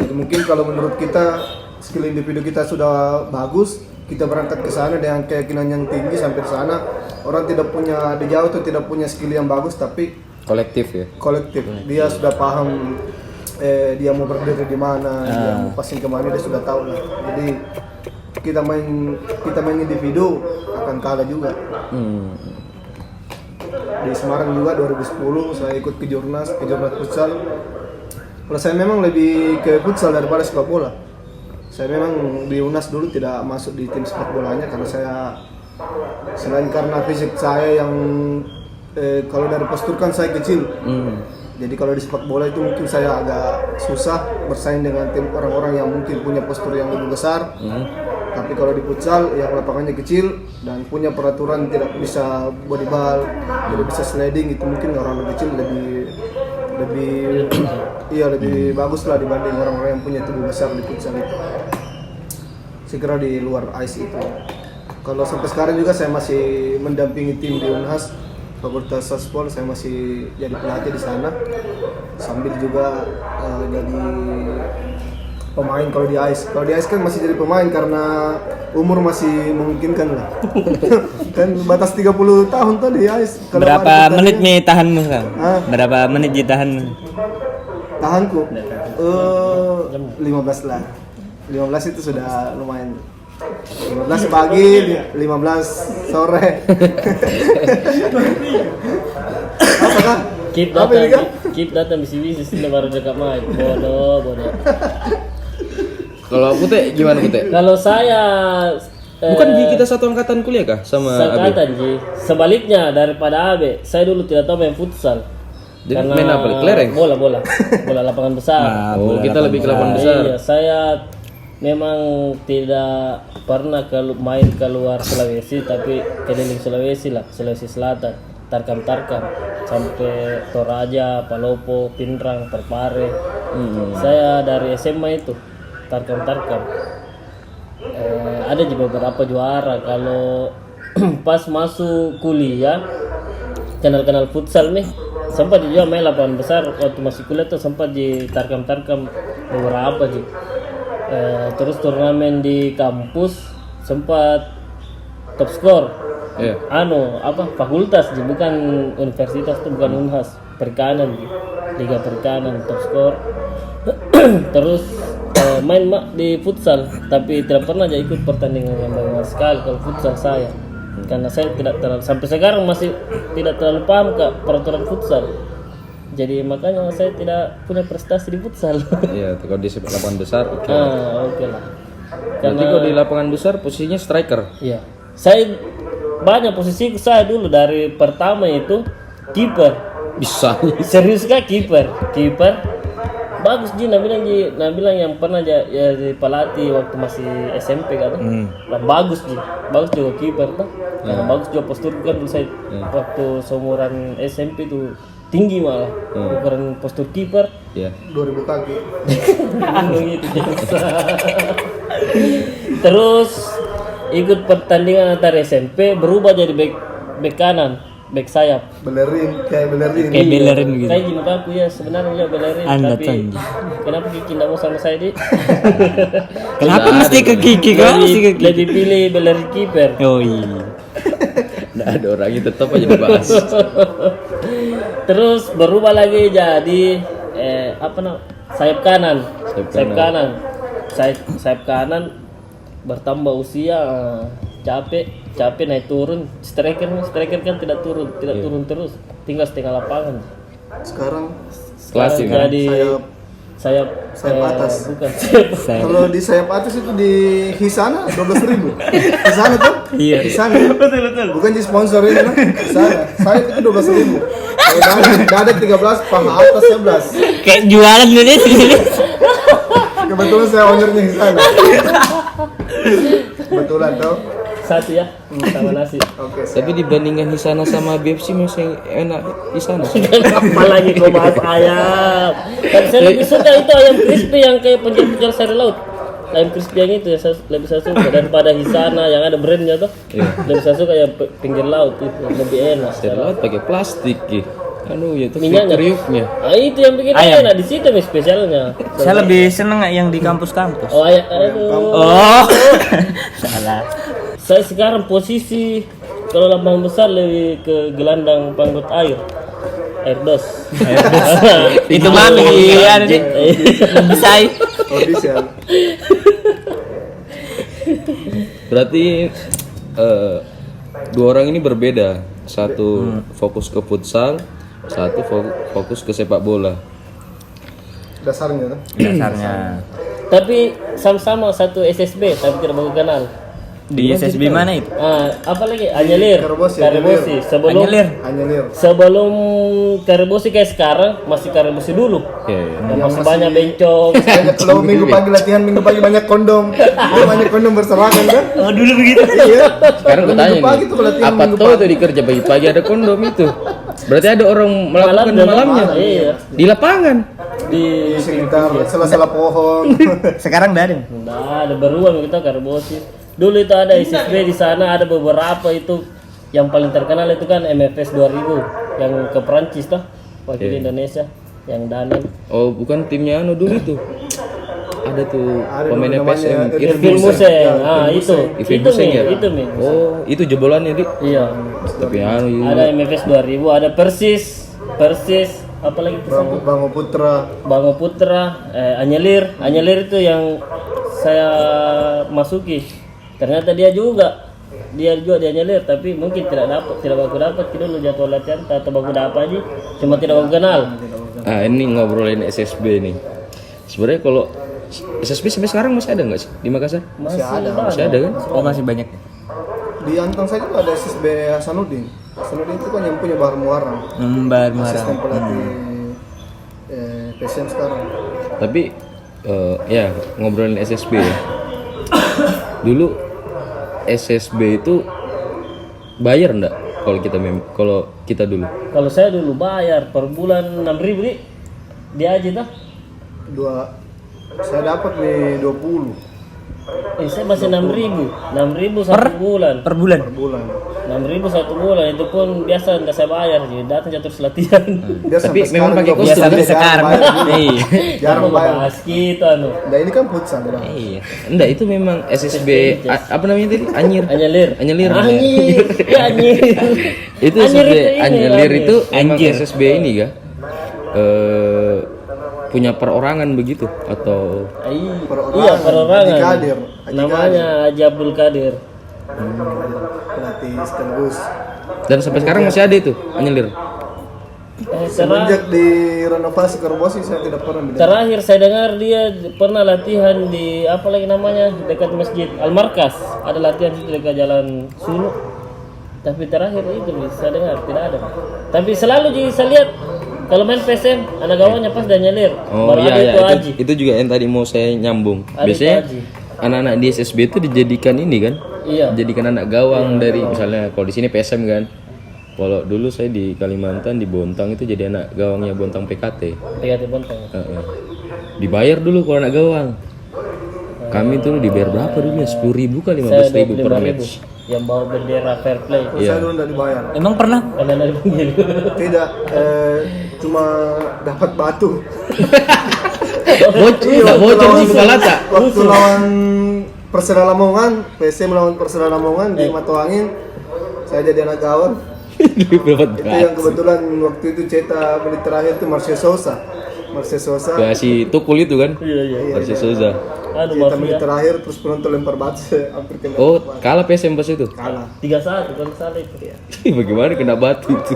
Jadi mungkin kalau menurut kita skill individu kita sudah bagus, kita berangkat ke sana dengan keyakinan yang tinggi, sampai di sana orang tidak punya di Jawa itu tidak punya skill yang bagus, tapi Kolektif ya? kolektif. Dia sudah paham dia mau berdiri di mana, dia mau passing kemana, dia sudah tahu lah. Jadi kita main individu akan kalah juga. Di Semarang juga 2010 saya ikut ke Jurnas futsal. Kalau saya memang lebih ke futsal daripada sepak bola. Saya memang di UNAS dulu tidak masuk di tim sepak bolanya, karena saya selain karena fisik saya yang kalau dari postur kan saya kecil. Jadi kalau di sepak bola itu mungkin saya agak susah bersaing dengan tim orang-orang yang mungkin punya postur yang lebih besar. Tapi kalau di futsal yang lapangannya kecil dan punya peraturan tidak bisa body ball, tidak bisa sliding, itu mungkin orang kecil lebih bagus lah dibanding orang-orang yang punya tubuh besar di futsal itu. Saya kira di luar ice itu. Kalau sampai sekarang juga saya masih mendampingi tim di Unhas, Fakultas Sospol, saya masih jadi pelatih di sana, sambil juga jadi pemain kalau di ice. Kalau di ice kan masih jadi pemain karena umur masih memungkinkan lah. Kan batas 30 tahun tuh di ice. Kalau Berapa menit nih tahanmu sekarang? Hah? Berapa menit ditahanmu? Tahanku 15 lah. 15 itu sudah lumayan. 15 pagi, 15 sore. Apakah? Keep datang bisi-bisi sini baru dekat main. Bodoh. Kalau Pute gimana Pute? Kalau saya Bukan Ji, kita satu angkatan kuliah kah sama Abe? sekatan Ji. Sebaliknya daripada Abe, saya dulu tidak tahu main futsal. Jadi main apa? Kelereng? Bola lapangan besar. Oh, kita lebih ke lapangan besar. Iya, saya memang tidak pernah main keluar Sulawesi, tapi keliling Sulawesi lah, Sulawesi Selatan, Tarkam sampai Toraja, Palopo, Pinrang, Terpare. Saya dari SMA itu Tarkam. Ada juga beberapa juara. Kalau pas masuk kuliah kenal futsal nih, sempat juga main lapangan besar waktu masih kuliah tuh, sempat di Tarkam beberapa sih. Terus turnamen di kampus sempat top skor. Iya. Fakultas bukan universitas tuh, bukan Unhas, perikanan, liga perikanan top skor. Terus main di futsal, tapi tidak pernah aja ikut pertandingan yang banyak sekali kalau futsal saya, karena saya tidak terlalu, sampai sekarang masih tidak terlalu paham ke peraturan futsal. Jadi makanya saya tidak punya prestasi di futsal. Iya, kalau di lapangan besar oke. Oke lah. Nanti kalau di lapangan besar posisinya striker. Iya. Saya banyak posisi saya dulu dari pertama itu kiper. Bisa. Serius kah kiper? Kiper bagus Ji, nah bilang yang pernah ya di pelatih waktu masih SMP kan. Nah, bagus Ji. Bagus juga kiper tuh. Karena bagus juga postur kan dulu saya waktu seumuran SMP tuh tinggi malah. Ukuran postur kiper. Ya. 2000 kaki. Gitu, biasa. Terus ikut pertandingan antar SMP berubah jadi bek kanan, bek sayap. Belerin, kayak belerin. Kayak belerin gitu. Saya di muka aku ya sebenarnya belerin, Anda tapi Tanji. kenapa Kiki tidak mau sama saya di? Kenapa mesti ke Kiki kan? Mesti ke Kiki. Lebih pilih belerin kiper. Oh iya. Nggak ada orangnya tetap aja dibahas. Terus berubah lagi jadi sayap kanan. Sayap kanan bertambah usia, capek naik turun. Striker kan tidak turun terus, tinggal setengah lapangan. Sekarang Klasik kan? Jadi sayap atas. bukan kalau di sayap atas itu di Hisana 12.000. Hisana tuh? Iya. Hisana. Betul. Bukan di sponsor ini kan? Hisana. Sayap itu 12.000. Dada 13, paha atas 11. Kayak jualan ini. Kebetulan saya ownernya Hisana. Kebetulan tuh. satu ya sama nasi. Oke. Tapi dibandingkan Hisana sama BFC masih enak Hisana. Apalagi kau bahas ayam. Dan saya lebih suka itu ayam crispy yang kayak penjual sari laut. Ayam crispy yang itu lebih saya suka daripada Hisana yang ada brandnya tuh. Lebih saya suka yang pinggir laut itu lebih enak. Sari laut pakai plastik gitu. Anu ya itu Minyaknya. kriuknya. Ah itu yang bikin Ayam. enak di situ nih spesialnya. Saya lebih seneng yang di kampus-kampus. Oh ayam, aduh. Oh. Salah. Saya sekarang posisi kalau lambang besar lebih ke gelandang panggut air dos. Itu mami ya nih. Bisa. Official. Berarti dua orang ini berbeda. Satu fokus ke futsal, satu fokus ke sepak bola. Dasarnya tuh. Dasarnya. Tapi sama-sama satu SSB tapi tidak bagus kenal. Di SSB mana itu? Apa lagi? Anyelir. Karebosi. Anyelir. Sebelum Karebosi kayak sekarang masih Karebosi dulu. Iya. Dan masih banyak bencong. Banyak kalau minggu pagi latihan, minggu pagi banyak kondom. Itu banyak kondom berserakan kan? Oh dulu begitu. Iya. Sekarang gue tanya Minggu pagi tuh nih, latihan apa minggu tuh pagi. itu di kerja pagi-pagi ada kondom itu? Berarti ada orang melakukan dan malamnya iya. di lapangan. Di Sekitar sela-sela pohon. Sekarang enggak ada. Nah, ada beruang kita Karebosi. Dulu itu ada SSB di sana, ada beberapa itu yang paling terkenal itu kan MFS 2000 yang ke Perancis tuh, wakil Indonesia yang Danan. Oh, bukan timnya anu dulu itu. Ada tuh Ada pemain namanya PSM Irvin Museng. Itu. Irvin Itu Museng ya? Mi. Oh, itu jebolannya di. Iya. Tapi anu Ada MFS 2000, ada Persis, apalagi itu satu? Bango Putra. Bango Putra, Anyelir itu yang saya masuki. Ternyata dia juga di Anyelir tapi mungkin tidak bagus dapat dulu jadwal latihan atau bagus dapat aja, cuma tidak bagus kenal. Ah, ini ngobrolin SSB nih. Sebenarnya kalau SSB sampai sekarang masih ada nggak sih di Makassar? Masih ada. Masih ada kan? Oh masih banyak. Di Antang saja tuh ada SSB Hasanuddin. Hasanuddin itu kan yang punya Bahar Muarang. Asisten pelatih PSM sekarang. Tapi ya ngobrolin SSB ya. Dulu SSB itu bayar enggak kalau kita dulu? Kalau saya dulu bayar per bulan 6.000 nih. Dia aja dah. Saya dapat nih 20 Saya masih 6.000 satu bulan. Per bulan. per bulan. 6.000 satu bulan itu pun biasa enggak saya bayar, jadi datang terus latihan. Dia Tapi sampai memang sekarang pakai juga kostum. Sampai jarang sekarang. bayar. Iya. Jarang bayar. Bahas gitu anu. Nah ini kan futsal ya. Iya. Enggak, itu memang SSB apa namanya tadi? Anyelir. Anyelir. Anyelir. Ya anjir. Itu Anjir SSB itu ini, Anyelir Anjir. itu emang Anjir. SSB ini kah? Punya perorangan begitu atau Perorangan. Iya, perorangan. Haji Kadir. Namanya Haji Abdul Kadir. Pelatih sekaligus. dan sampai sekarang masih ada itu Anyelir. Semenjak direnovasi Karebosi saya tidak pernah mendengar. Terakhir saya dengar dia pernah latihan di apa lagi namanya dekat masjid Al Markas. Ada latihan di dekat Jalan Sulu. Tapi terakhir itu bisa dengar tidak ada. Tapi selalu jadi saya lihat kalau main PSM anak gawangnya pas dan nyelir. Oh Baru iya, ada iya. itu Aji. Itu juga yang tadi mau saya nyambung. Ada Biasanya itu Aji. anak-anak di SSB itu dijadikan ini kan, Iya. jadikan anak gawang dari misalnya kalau di sini PSM kan. Kalau dulu saya di Kalimantan di Bontang itu jadi anak gawangnya Bontang PKT. PKT Bontang. Heeh. Dibayar dulu kalau anak gawang. Kami tuh dibayar berapa dulu ya? 10.000 kah 15.000 per 25.000 match. yang bawa bendera fair play. Kalau saya dulu nggak dibayar. Emang pernah? Karena dari pinggir. Tidak, cuma dapat batu. Bocor, bocor sih kepala tak. Waktu lawan Persela Lamongan, PSM melawan Persela Lamongan di Matoangin, saya jadi anak gawang. Dapat Itu yang kebetulan waktu itu cetak menit terakhir itu Marcel Souza. kasih tukul itu kan. Iya iya. Marcel Souza. Aduh Cetak menit mafia. terakhir terus penonton lempar batu hampir kena. Oh, kalah PSM pas itu. Kalah. 3-1 kalau salah itu. Bagaimana kena batu itu?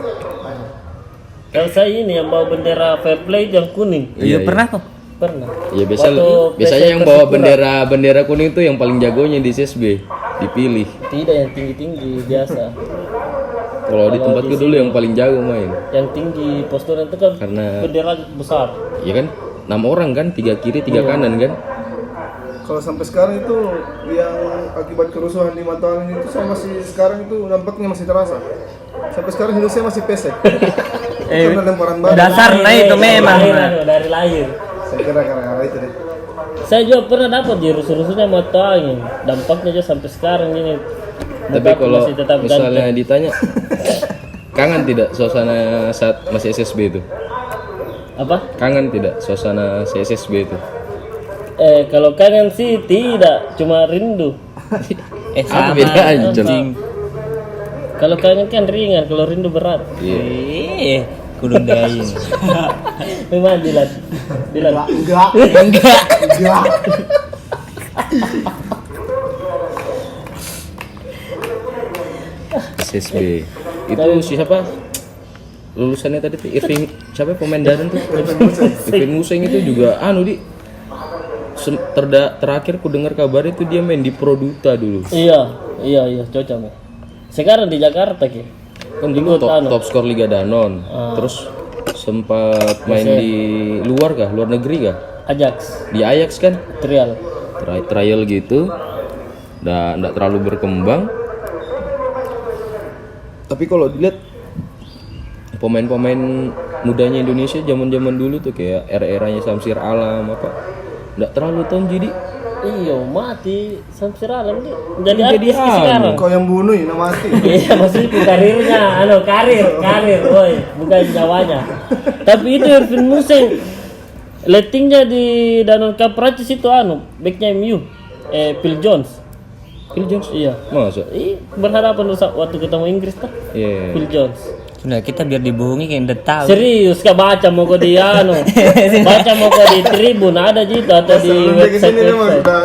Kalau saya ini yang bawa bendera fair play yang kuning. Iya, pernah kok. Pernah. Ya biasanya Waktu yang PSM bawa Persipura. bendera kuning itu yang paling jagonya di CSB dipilih. Tidak yang tinggi-tinggi biasa. Kalau di tempatku dulu yang paling jago main. Yang tinggi postur itu kan Karena- bendera besar. Ya kan 6 orang kan, 3 kiri, 3 kanan kan. Kalau sampai sekarang itu yang akibat kerusuhan di Matoangin itu saya masih sekarang itu nampaknya masih terasa. Sampai sekarang hidup saya masih pesek. Karena lemparan batu. Dasarnya itu memang. Dari lahir. Saya kira karena itu deh. Saya juga pernah dapat di rusuh-rusuhnya mata angin. Dampaknya juga sampai sekarang ini. Tapi Muka kalau masih tetap misalnya ganteng. ditanya kangen tidak suasana saat masih SSB itu? Apa? Kangen tidak suasana SSB itu? Kalau kangen sih tidak, cuma rindu. Apa bedanya, Con? anjing. Kalau kangen kan ringan, kalau rindu berat. Eh, kudu dain. Memang Dilan. Enggak. SSB. Itu siapa? Lulusannya tadi tuh Irving, siapa pemain Darren tuh? Irving Museng itu juga terakhir ku dengar kabar itu dia main di Produta dulu. Iya, cocok. Mi. Sekarang di Jakarta ki. Kan dulu Ikut top skor Liga Danon. Terus sempat main di luar negeri kah? Ajax, Di Ajax kan? Trial. Trial gitu. Nggak terlalu berkembang. Tapi kalau dilihat pemain-pemain mudanya Indonesia zaman-zaman dulu tuh kayak era-eranya Samsir Alam apa nggak terlalu tahun jadi Iya, mati Samsir Alam dia. Jadi artis ki sekarang. Kau yang bunuh ya mati. Iya, maksudnya karirnya, karir, woi, bukan nyawanya. Tapi itu Irvin Museng, lettingnya di Danon Cup Prancis itu backnya MU, Phil Jones. Phil Jones Iya. masa Berhadapan waktu ketemu Inggris kan? iya Phil Jones. Sudah kita biar dibohongi kayak udah tahu. Serius kah baca mau kau di baca mau kau di Tribun ada gitu atau di Sebelum dia kesini dia mah website. sudah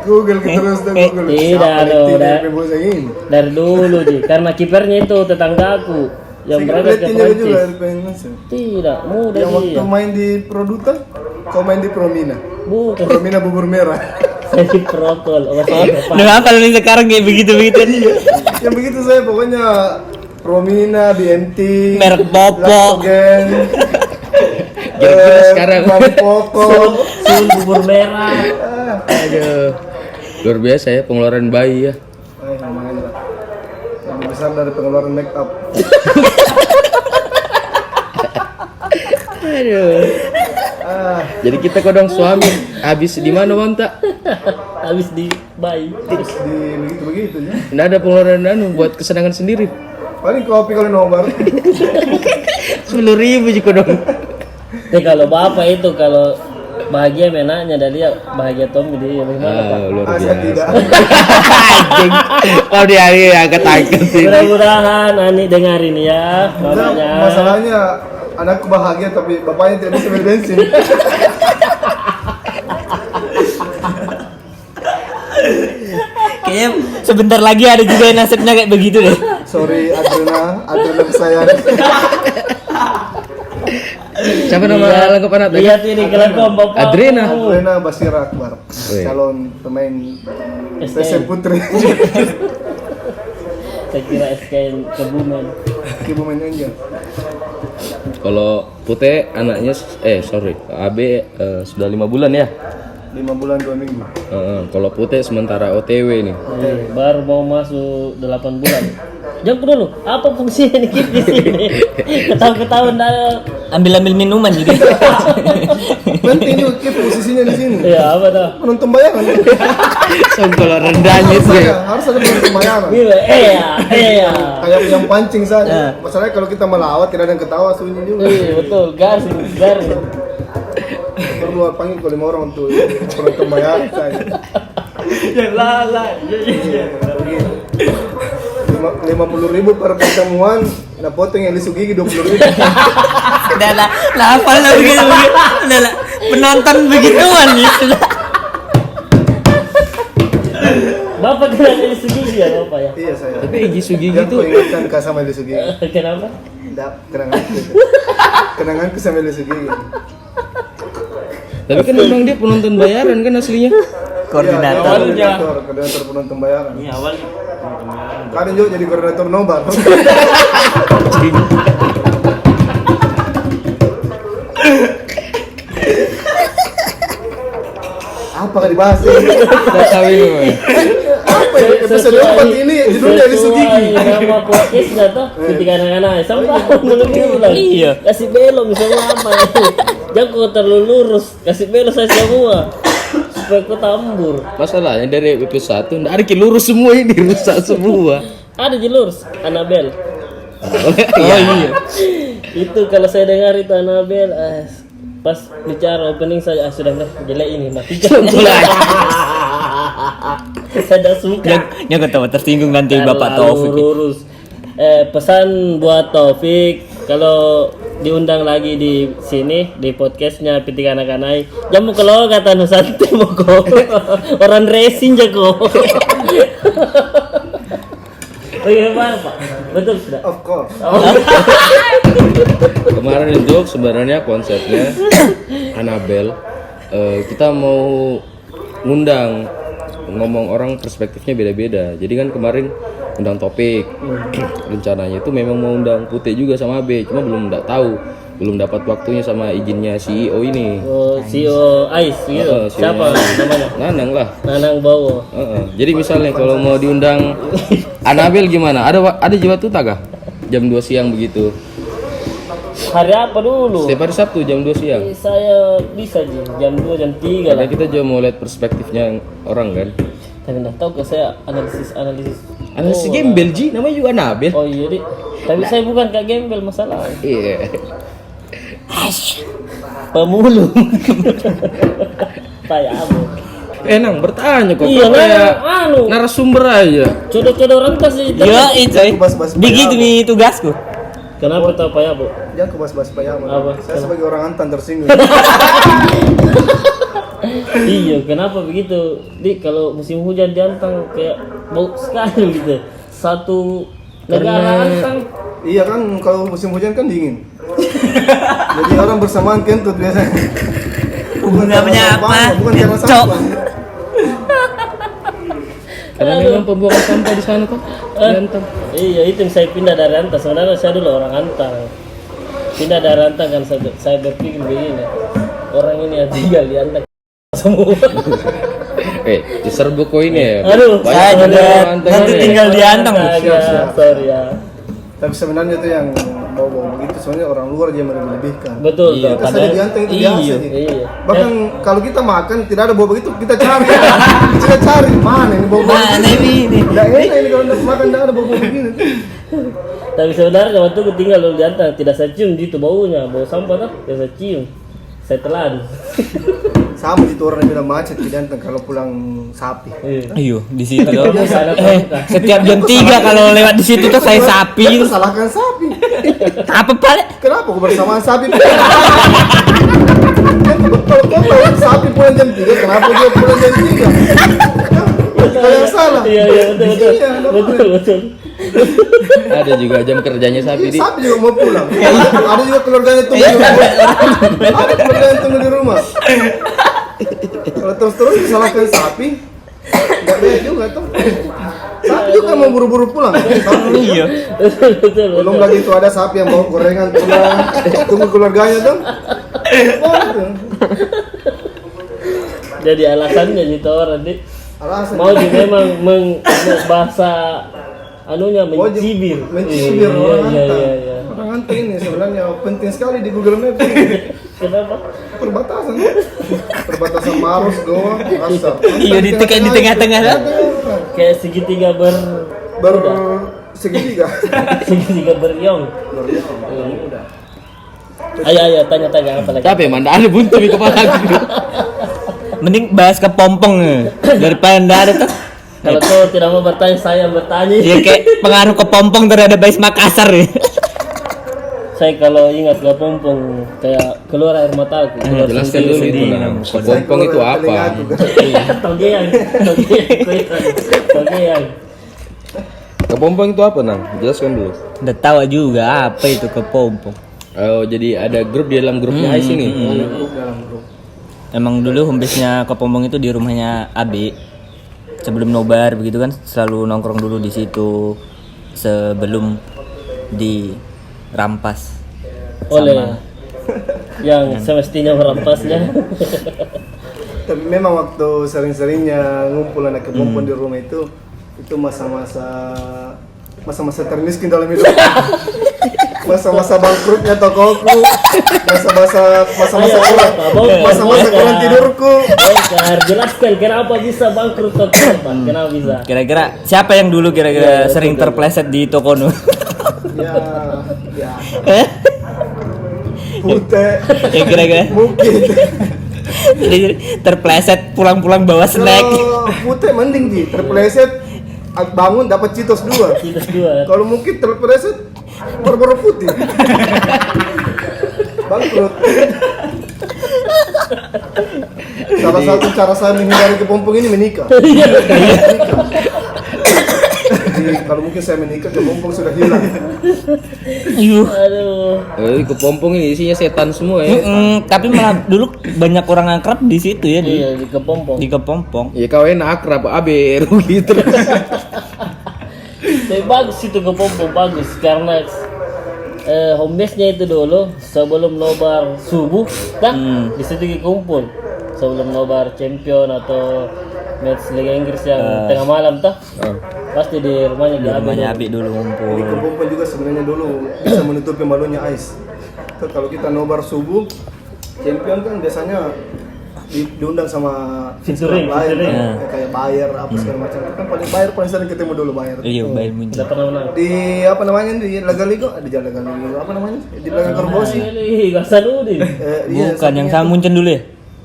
Google terus tuh Google. Tidak, Siapa aduh, yang dah. Irving Museng ini? Dari dulu Ji, karena kipernya itu tetanggaku yang Si berangkat ke Kapletinnya juga Prancis. Irving Museng. Tidak, mudah Yang waktu dia. main di Produta, kau main di Promina. Bukan. Promina bubur merah. Saya di protol. Oh, Udah apa lu sekarang kayak begitu-begitu nih? Yang begitu saya pokoknya Promina, BNT, Merek Bopo. Lactogen, kira-kira sekarang Mami Poko. Sul bubur merah. aduh luar biasa ya pengeluaran bayi ya. Lumayan lah. Lebih besar dari pengeluaran make up. Aduh. Jadi kita kodong suami habis di mana Wanta? Habis di bayi. Terus di begitu-begitu ya. Nggak ada pengeluaran buat kesenangan sendiri. Paling kopi kalau nobar. 10.000 sih kodong. Kalau bapak itu kalau bahagia menanya dari dia bahagia Tommy dia bagaimana Pak? Luar Asa tidak. Anjing. Kalau dia angkat-angkat sih. Mudah-mudahan Ani dengar ini ya. Nah, Makanya masalahnya anakku bahagia tapi bapaknya tidak bisa beli bensin. Kayaknya sebentar lagi ada juga yang nasibnya kayak begitu deh. Sorry Adrena sayang. Siapa nama lengkap anak tadi? lihat ini kelengkong bapak. Adrena. Adrena Basira Akbar, calon pemain PSM Putri. Saya kira SKN Kebumen. Kebumen aja. Kalau Putih anaknya AB sudah 5 bulan ya. 5 bulan 2 minggu. Kalau Putih sementara OTW nih. Baru mau masuk 8 bulan. Jangan dulu, apa fungsinya nih Kip di sini? Ketahuan dah. Ambil minuman juga. Penting juga Kip posisinya di sini. Iya, apa tuh? Penonton bayangan. Kalau rendahnya Harus sih. ada, harus ada penonton bayangan. Iya. Kayak yang pancing saja. Masalahnya kalau kita melawat tidak ada yang ketawa sunyi juga. Iya, betul. Garis. Perlu panggil kalau 5 orang untuk penonton bayangan saja. Ya lah. Iya. 50.000 per pertemuan, nah potong yang lisuk gigi 20.000. Udah lah hafal lah begitu. Udah lah penonton begituan gitu. Bapak kena lisuk gigi ya, Bapak ya? Iya saya. Tapi Igi Sugigi Jangan tuh kau ingatkan kau sama lisuk gigi. Kenapa? Tidak, kenanganku sama lisuk gigi. tapi kan memang dia penonton bayaran kan aslinya. Koordinator. Iya, koordinator penonton bayaran. Ini awal Kadang juga jadi koordinator nobar. Apa kan dibahas ini? Nggak tahu ini. Boy. Apa ya? Episode 4 ini judulnya lisuk gigi. Nama podcastnya tuh ketika anak-anak sampah ulang. Iya. Kasih belok misalnya apa itu. Jangan kau terlalu lurus. Kasih belok saya semua. Supaya kau tambur. Masalahnya dari episode 1 nggak ada lurus semua ini rusak semua. Ada di lurus, Anabel. Iya. Itu kalau saya dengar itu Anabel, pas bicara opening saya sudah jelek ini matikan. Saya dah suka. Jangan ketawa tersinggung nanti Bapak Terlalu Taufik. lurus. Pesan buat Taufik kalau diundang lagi di sini di podcastnya Pitik Anak-Anak. Jamu kalau kata Nusanti mau orang racing jago. Bagaimana Pak? Betul sudah. Of course. Kemarin itu sebenarnya konsepnya Anabel kita mau ngundang ngomong orang perspektifnya beda-beda. Jadi kan kemarin undang Topik. Rencananya itu memang mau undang Putih juga sama AB, cuma belum dapat waktunya sama izinnya CEO ini. CEO Ais gitu. CEO Siapa namanya? Nanang lah. Nanang Bowo. Jadi misalnya kalau mau diundang Anabel gimana? Ada Jawa Tuta kah? Jam 2 siang begitu. Hari apa dulu? Setiap hari Sabtu jam 2 siang. Saya bisa jam 2 jam 3 Karena lah. kita juga mau lihat perspektifnya orang kan. Tapi nggak tahu ke saya analisis. Analisis gembel Ji, namanya juga Anabel. Oh iya Dik. Tapi saya bukan Kak Gembel masalah. Iya. Pemulung. Kayak apa? Nang bertanya kok Iya, kayak anu. narasumber aja. Codo-codo orang kasih. Ya itu. Bahas-bahas Begitu nih tugasku. Kenapa tahu Pak ya, Bu? Jangan kau bahas-bahas payaman. Apa? Saya sebagai orang Antan tersinggung. Iya, kenapa begitu? Dik, kalau musim hujan di Antang kayak bau sekali gitu. Satu negara Antang. Iya kan kalau musim hujan kan dingin. Jadi orang bersamaan kentut biasanya. Hubungannya apa? Bukan karena Cok. sampah. Karena memang pembuangan sampah di sana kok. Di Antang. Iya, itu yang saya pindah dari Antang. Sebenarnya saya dulu orang Antang. Pindah dari Antang kan saya berpikir begini. Orang ini yang tinggal di Antang semua. Di Serbuk kok ini ya. Aduh, Banyak saya orang juga orang Antang nanti ini. tinggal di Antang. Sorry ya. Tapi sebenarnya itu yang bawa begitu sebenarnya orang luar dia melebihkan. Betul. Iya, Kita saja di Antang itu biasa. Iya. Ji. Iya. Bahkan kalau kita makan tidak ada bau begitu kita cari. Kita cari mana ini bau Nah, begini. ini. Tidak enak ini kalau makan tidak ada bau begini. Tapi sebenarnya waktu aku tinggal dulu di Antang tidak saya cium gitu baunya, bau sampah tuh tidak saya cium. Saya telan. Sama itu orang yang bilang macet di Antang kalau pulang sapi. Ayo di situ loh. Sana Setiap jam 3 kalau lewat di situ tuh saya sapi. Itu salahkan sapi. Apa Pak? Kenapa kau bersamaan sapi? Kalau kau tahu sapi pulang jam 3, kenapa dia pulang jam 3? Kalau yang salah. Iya betul. Iya, nggak boleh. Ada juga jam kerjanya sapi di. Sapi juga mau pulang. Ada juga keluarganya tunggu di rumah. Ada keluarganya tunggu di rumah. Kalau terus disalahkan sapi, nggak beda juga tuh. Sapi juga mau buru-buru pulang. Iya. Betul. Belum lagi itu ada sapi yang bawa gorengan pulang, tunggu keluarganya tuh. Jadi alasannya gitu orang Alasan. mau juga memang bahasa anunya mencibir. Mencibir orang Iya, Antang. iya, iya. Orang Antang ini sebenarnya penting sekali di Google Maps. Kenapa? Perbatasan. Perbatasan Maros, Goa, Asap. Iya, di tengah-tengah lah. Kayak segitiga Segitiga. segitiga beriong. Ayo tanya apa lagi? Tapi emang ada buntu di kepala aku. Mending bahas kepompong daripada ndak ada tuh. Kalau kau tidak mau bertanya, saya yang bertanya. Ya kayak pengaruh kepompong terhadap Ais Makassar ya. Saya kalau ingat Kepompong kayak keluar air mataku. Keluar Jelaskan dulu itu Nang. Kepompong itu apa? Togeang. Kepompong itu apa Nang? Jelaskan dulu. Udah tahu juga apa itu kepompong. Oh, jadi ada grup di dalam grupnya Ais ini. Emang dulu home-base-nya kepompong itu di rumahnya Abi. Sebelum nobar begitu kan selalu nongkrong dulu di situ sebelum dirampas Oleh yang semestinya merampasnya. Tapi memang waktu sering-seringnya ngumpul anak kepompong di rumah itu masa-masa termiskin dalam hidup. Masa-masa bangkrutnya tokoku, masa-masa kurang tidurku. Bongkar, jelaskan kenapa bisa bangkrut toko, Pak? Kenapa bisa? Kira-kira siapa yang dulu kira-kira sering terpleset di toko nu? Ya. Putih. Ya kira-kira Mungkin. jadi terpleset pulang-pulang bawa snack. Kalau putih mending di terpleset bangun dapat Citos 2. Kita dua. Kalau mungkin terpleset baru putih. Bangkrut. Salah satu cara saya menghindari kepompong ini menikah. Jadi kalau mungkin saya menikah kepompong sudah hilang. Yuh. Aduh. Kepompong ini isinya setan semua ya. Tapi malah dulu banyak orang akrab di situ ya di Iya di Kepompong. di kepompong. Ya kau enak akrab abe gitu. Tapi bagus itu Kepompong bagus karena home base-nya itu dulu sebelum nobar subuh kan di situ kumpul sebelum nobar champion atau match Liga Inggris yang tengah malam tah pasti di rumahnya di Abi. Rumahnya Abi dulu Di ngumpul. kepompong juga sebenarnya dulu bisa menutupi malunya Ais. Kalau kita nobar subuh, champion kan biasanya diundang sama Featuring, lain featuring. kan, kayak Bayer apa segala macam. Kan paling sering ketemu dulu Bayer. Iya, Bayan muncul. Tidak pernah menang. Di apa namanya di Laga Ligo, di Jalan Laga Ligo apa namanya? Di belakang Korbosi. Ini Gasanudin. Iya, Bukan yang sama muncul dulu ya?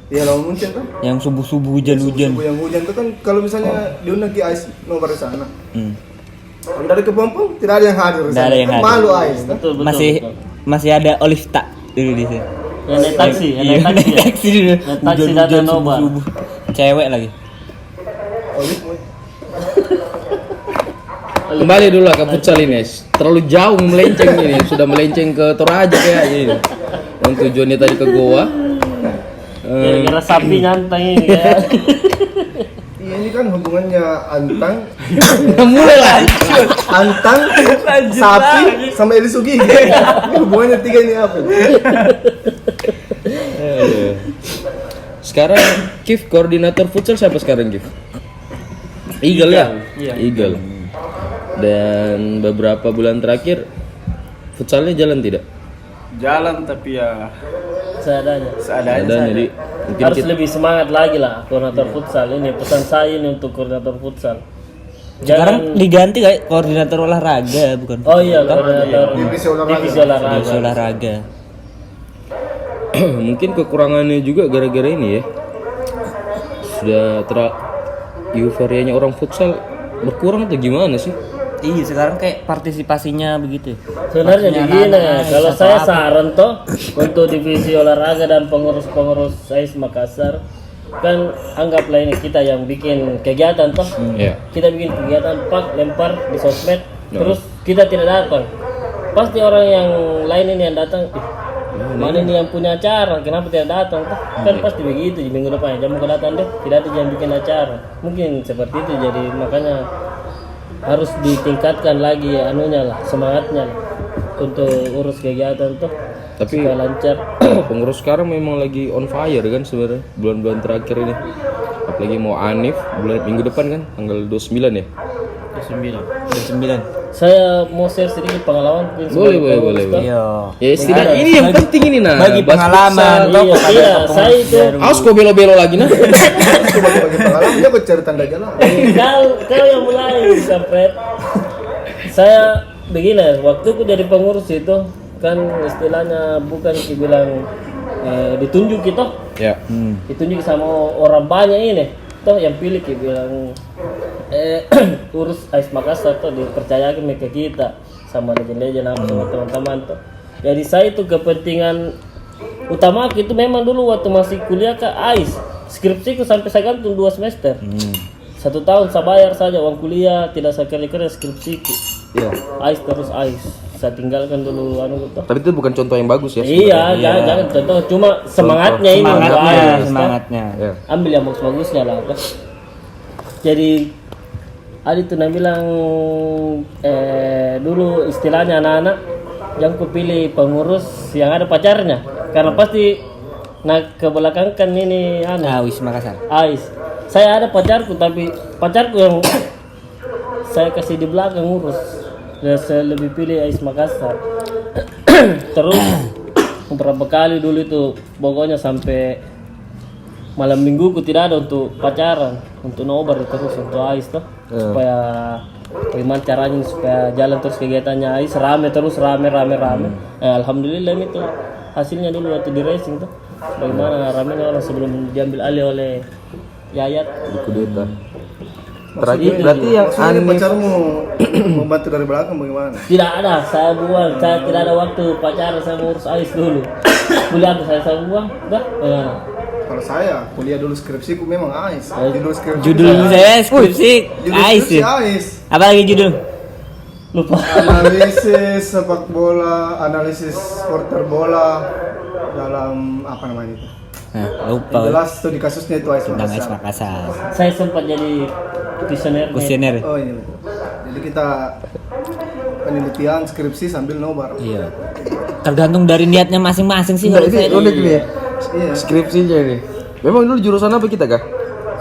Iya, lawan Munchen kan. Yang subuh-subuh hujan-hujan. Subuh yang hujan itu kan kalau misalnya diundang ke Ais nobar di sana. Kalau dari kepompong tidak ada yang hadir. di Tidak sana. ada yang Kan hadir. malu Ais. Kan? Betul. Masih ada Olivta dulu di sini. Yang naik taksi, yang Iya, naik taksi. ya? taksi dulu. Naik taksi Hujan-hujan datang nobar. subuh-subuh. Cewek lagi. Olive, woy. Kembali dulu lah ke futsal ini. Terlalu jauh melenceng ini. Sudah melenceng ke Toraja kayak ini. Yang tujuannya tadi ke Goa. Kira-kira sapi nyantang ini kayak. Iya, ini kan hubungannya Antang, Mulai lah. Antang, sapi, sama Eli Sugih. Ini hubungannya tiga ini apa? Sekarang Kif koordinator futsal siapa sekarang Kif? Eagle ya? Iya. Eagle. Dan beberapa bulan terakhir futsalnya jalan tidak? Jalan tapi ya Seadanya. seadanya. Ada jadi mungkin Harus kita, lebih semangat lagi lah koordinator futsal ini. Pesan saya ini untuk koordinator futsal. Sekarang diganti kayak koordinator olahraga bukan? Oh iya, koordinator Divisi olahraga. divisi olahraga. Divisi olahraga. mungkin kekurangannya juga gara-gara ini ya. Sudah euforianya orang futsal berkurang atau gimana sih? Iya, sekarang kayak partisipasinya begitu. Sebenarnya Maksudnya begini, anak-anak kalau bisa saya apa? saran toh untuk divisi olahraga dan pengurus-pengurus AIS Makassar kan anggaplah ini kita yang bikin kegiatan toh. Iya. Kita bikin kegiatan pak lempar di sosmed Ya. terus kita tidak datang. Pasti orang yang lain ini yang datang, mana ini yang punya acara, kenapa tidak datang toh? Kan pasti begitu di minggu depan, jam mau datang deh, tidak ada yang bikin acara. Mungkin seperti itu jadi makanya harus ditingkatkan lagi ya, anunya lah, semangatnya lah, untuk urus kegiatan tuh Tapi supaya lancar. pengurus sekarang memang lagi on fire kan sebenarnya bulan-bulan terakhir ini. Apalagi mau Anif minggu depan kan tanggal 29 ya. 9. Saya mau share sedikit pengalaman. Boleh. Iya. Ya setidaknya ini yang penting ini nah. Bagi Bahas pengalaman. futsal. Iya, saya itu Awas kok belo-belo lagi nah. Coba bagi pengalaman dia kok cari tanda jalan. kau yang mulai Sampret. Saya begini, waktu aku jadi pengurus itu kan istilahnya bukan dibilang ditunjuk gitu, Ya. ditunjuk sama orang banyak ini, toh yang pilih bilang urus AIS Makassar tuh dipercayakan ke kita sama legend-legend apa sama teman-teman tuh. Jadi saya itu kepentingan utama aku itu memang dulu waktu masih kuliah ke AIS, skripsiku sampai saya gantung 2 semester. 1 tahun saya bayar saja uang kuliah, tidak saya kerja skripsiku. Iya. AIS terus AIS. Saya tinggalkan dulu anu gitu. Tapi itu bukan contoh yang bagus ya. Iya, jangan contoh, cuma semangatnya ini untuk AIS, kan? Semangatnya. Ya. Ambil yang bagus-bagusnya lah kan. Jadi Adi tuh bilang dulu istilahnya anak-anak yang kupilih pengurus yang ada pacarnya, karena pasti ke belakang kan ini AIS Makassar. AIS. Saya ada pacarku, tapi pacarku yang saya kasih di belakang ngurus. Dan saya lebih pilih AIS Makassar. Terus beberapa kali dulu itu pokoknya sampai malam mingguku tidak ada untuk pacaran, untuk nobar terus untuk AIS tuh, supaya bagaimana caranya supaya jalan terus kegiatannya AIS rame terus rame. Alhamdulillah itu hasilnya dulu waktu di racing tuh, bagaimana ramenya orang sebelum diambil alih oleh Yayat. Di kudeta. Terakhir berarti yang Maksudnya Anif pacarmu membantu dari belakang bagaimana? Tidak ada, saya buang, saya tidak ada waktu pacaran, saya mau urus AIS dulu. Kuliah saya buang, udah bagaimana? Kalau saya kuliah dulu skripsiku memang AIS. Judul saya skripsi AIS. skripsi Ya? AIS. Apa lagi judul? Lupa. Analisis sepak bola, analisis supporter bola dalam apa namanya itu? Nah, Yang lupa. jelas itu di kasusnya itu AIS Tentang AIS Makassar. Makassar. Saya sempat jadi kuesioner. Kuesioner. Oh iya. Jadi kita penelitian skripsi sambil nobar. Iya. Tergantung dari niatnya masing-masing sih. Nah, kalau saya. ini unik nih ya. Iya. Skripsinya nih. Memang dulu jurusan apa kita kah?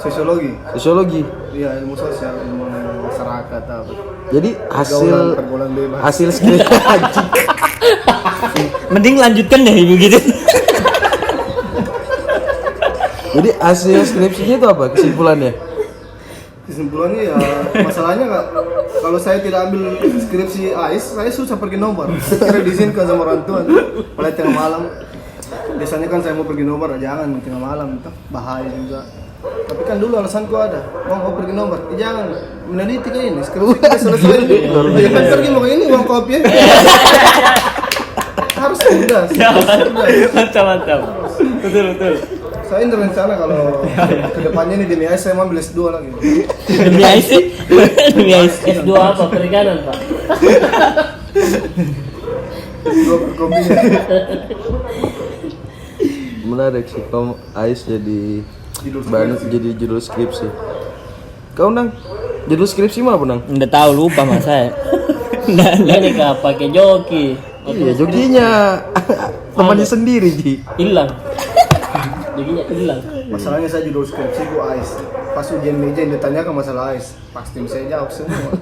Sosiologi. Sosiologi. Iya, ilmu sosial, ilmu masyarakat apa. Jadi Pergaulan bebas. hasil skripsi Mending lanjutkan deh begitu. Jadi hasil skripsinya itu apa kesimpulannya? Kesimpulannya ya masalahnya nggak, kalau saya tidak ambil skripsi AIS saya susah pergi nobar. Kira diizinkan sama orang tua mulai tengah malam. Biasanya kan saya mau pergi nobar, jangan tengah malam itu bahaya juga. Tapi kan dulu alasanku ada, mau pergi nobar, jangan meneliti kayak ini skripsi kita selesai dulu. Ya kan pergi mau ini uang kopi ya. Harus cerdas. Mantap. Betul. Saya ini rencana kalau kedepannya ini demi AIS saya mau ambil S2 lagi. Demi AIS sih. Demi AIS. S2 apa? Perikanan, Pak. S2 perkopian. Menarik sih kamu AIS jadi Judul jadi judul skripsi. Kau nang judul skripsi mah apa nang? Udah tahu lupa mas saya. Ini kah pakai joki. Iya joginya temannya sendiri Ji. Hilang. Jokinya hilang. Masalahnya saya judul skripsi gua AIS. Pas ujian meja yang ditanyakan masalah AIS, pasti saya jawab semua.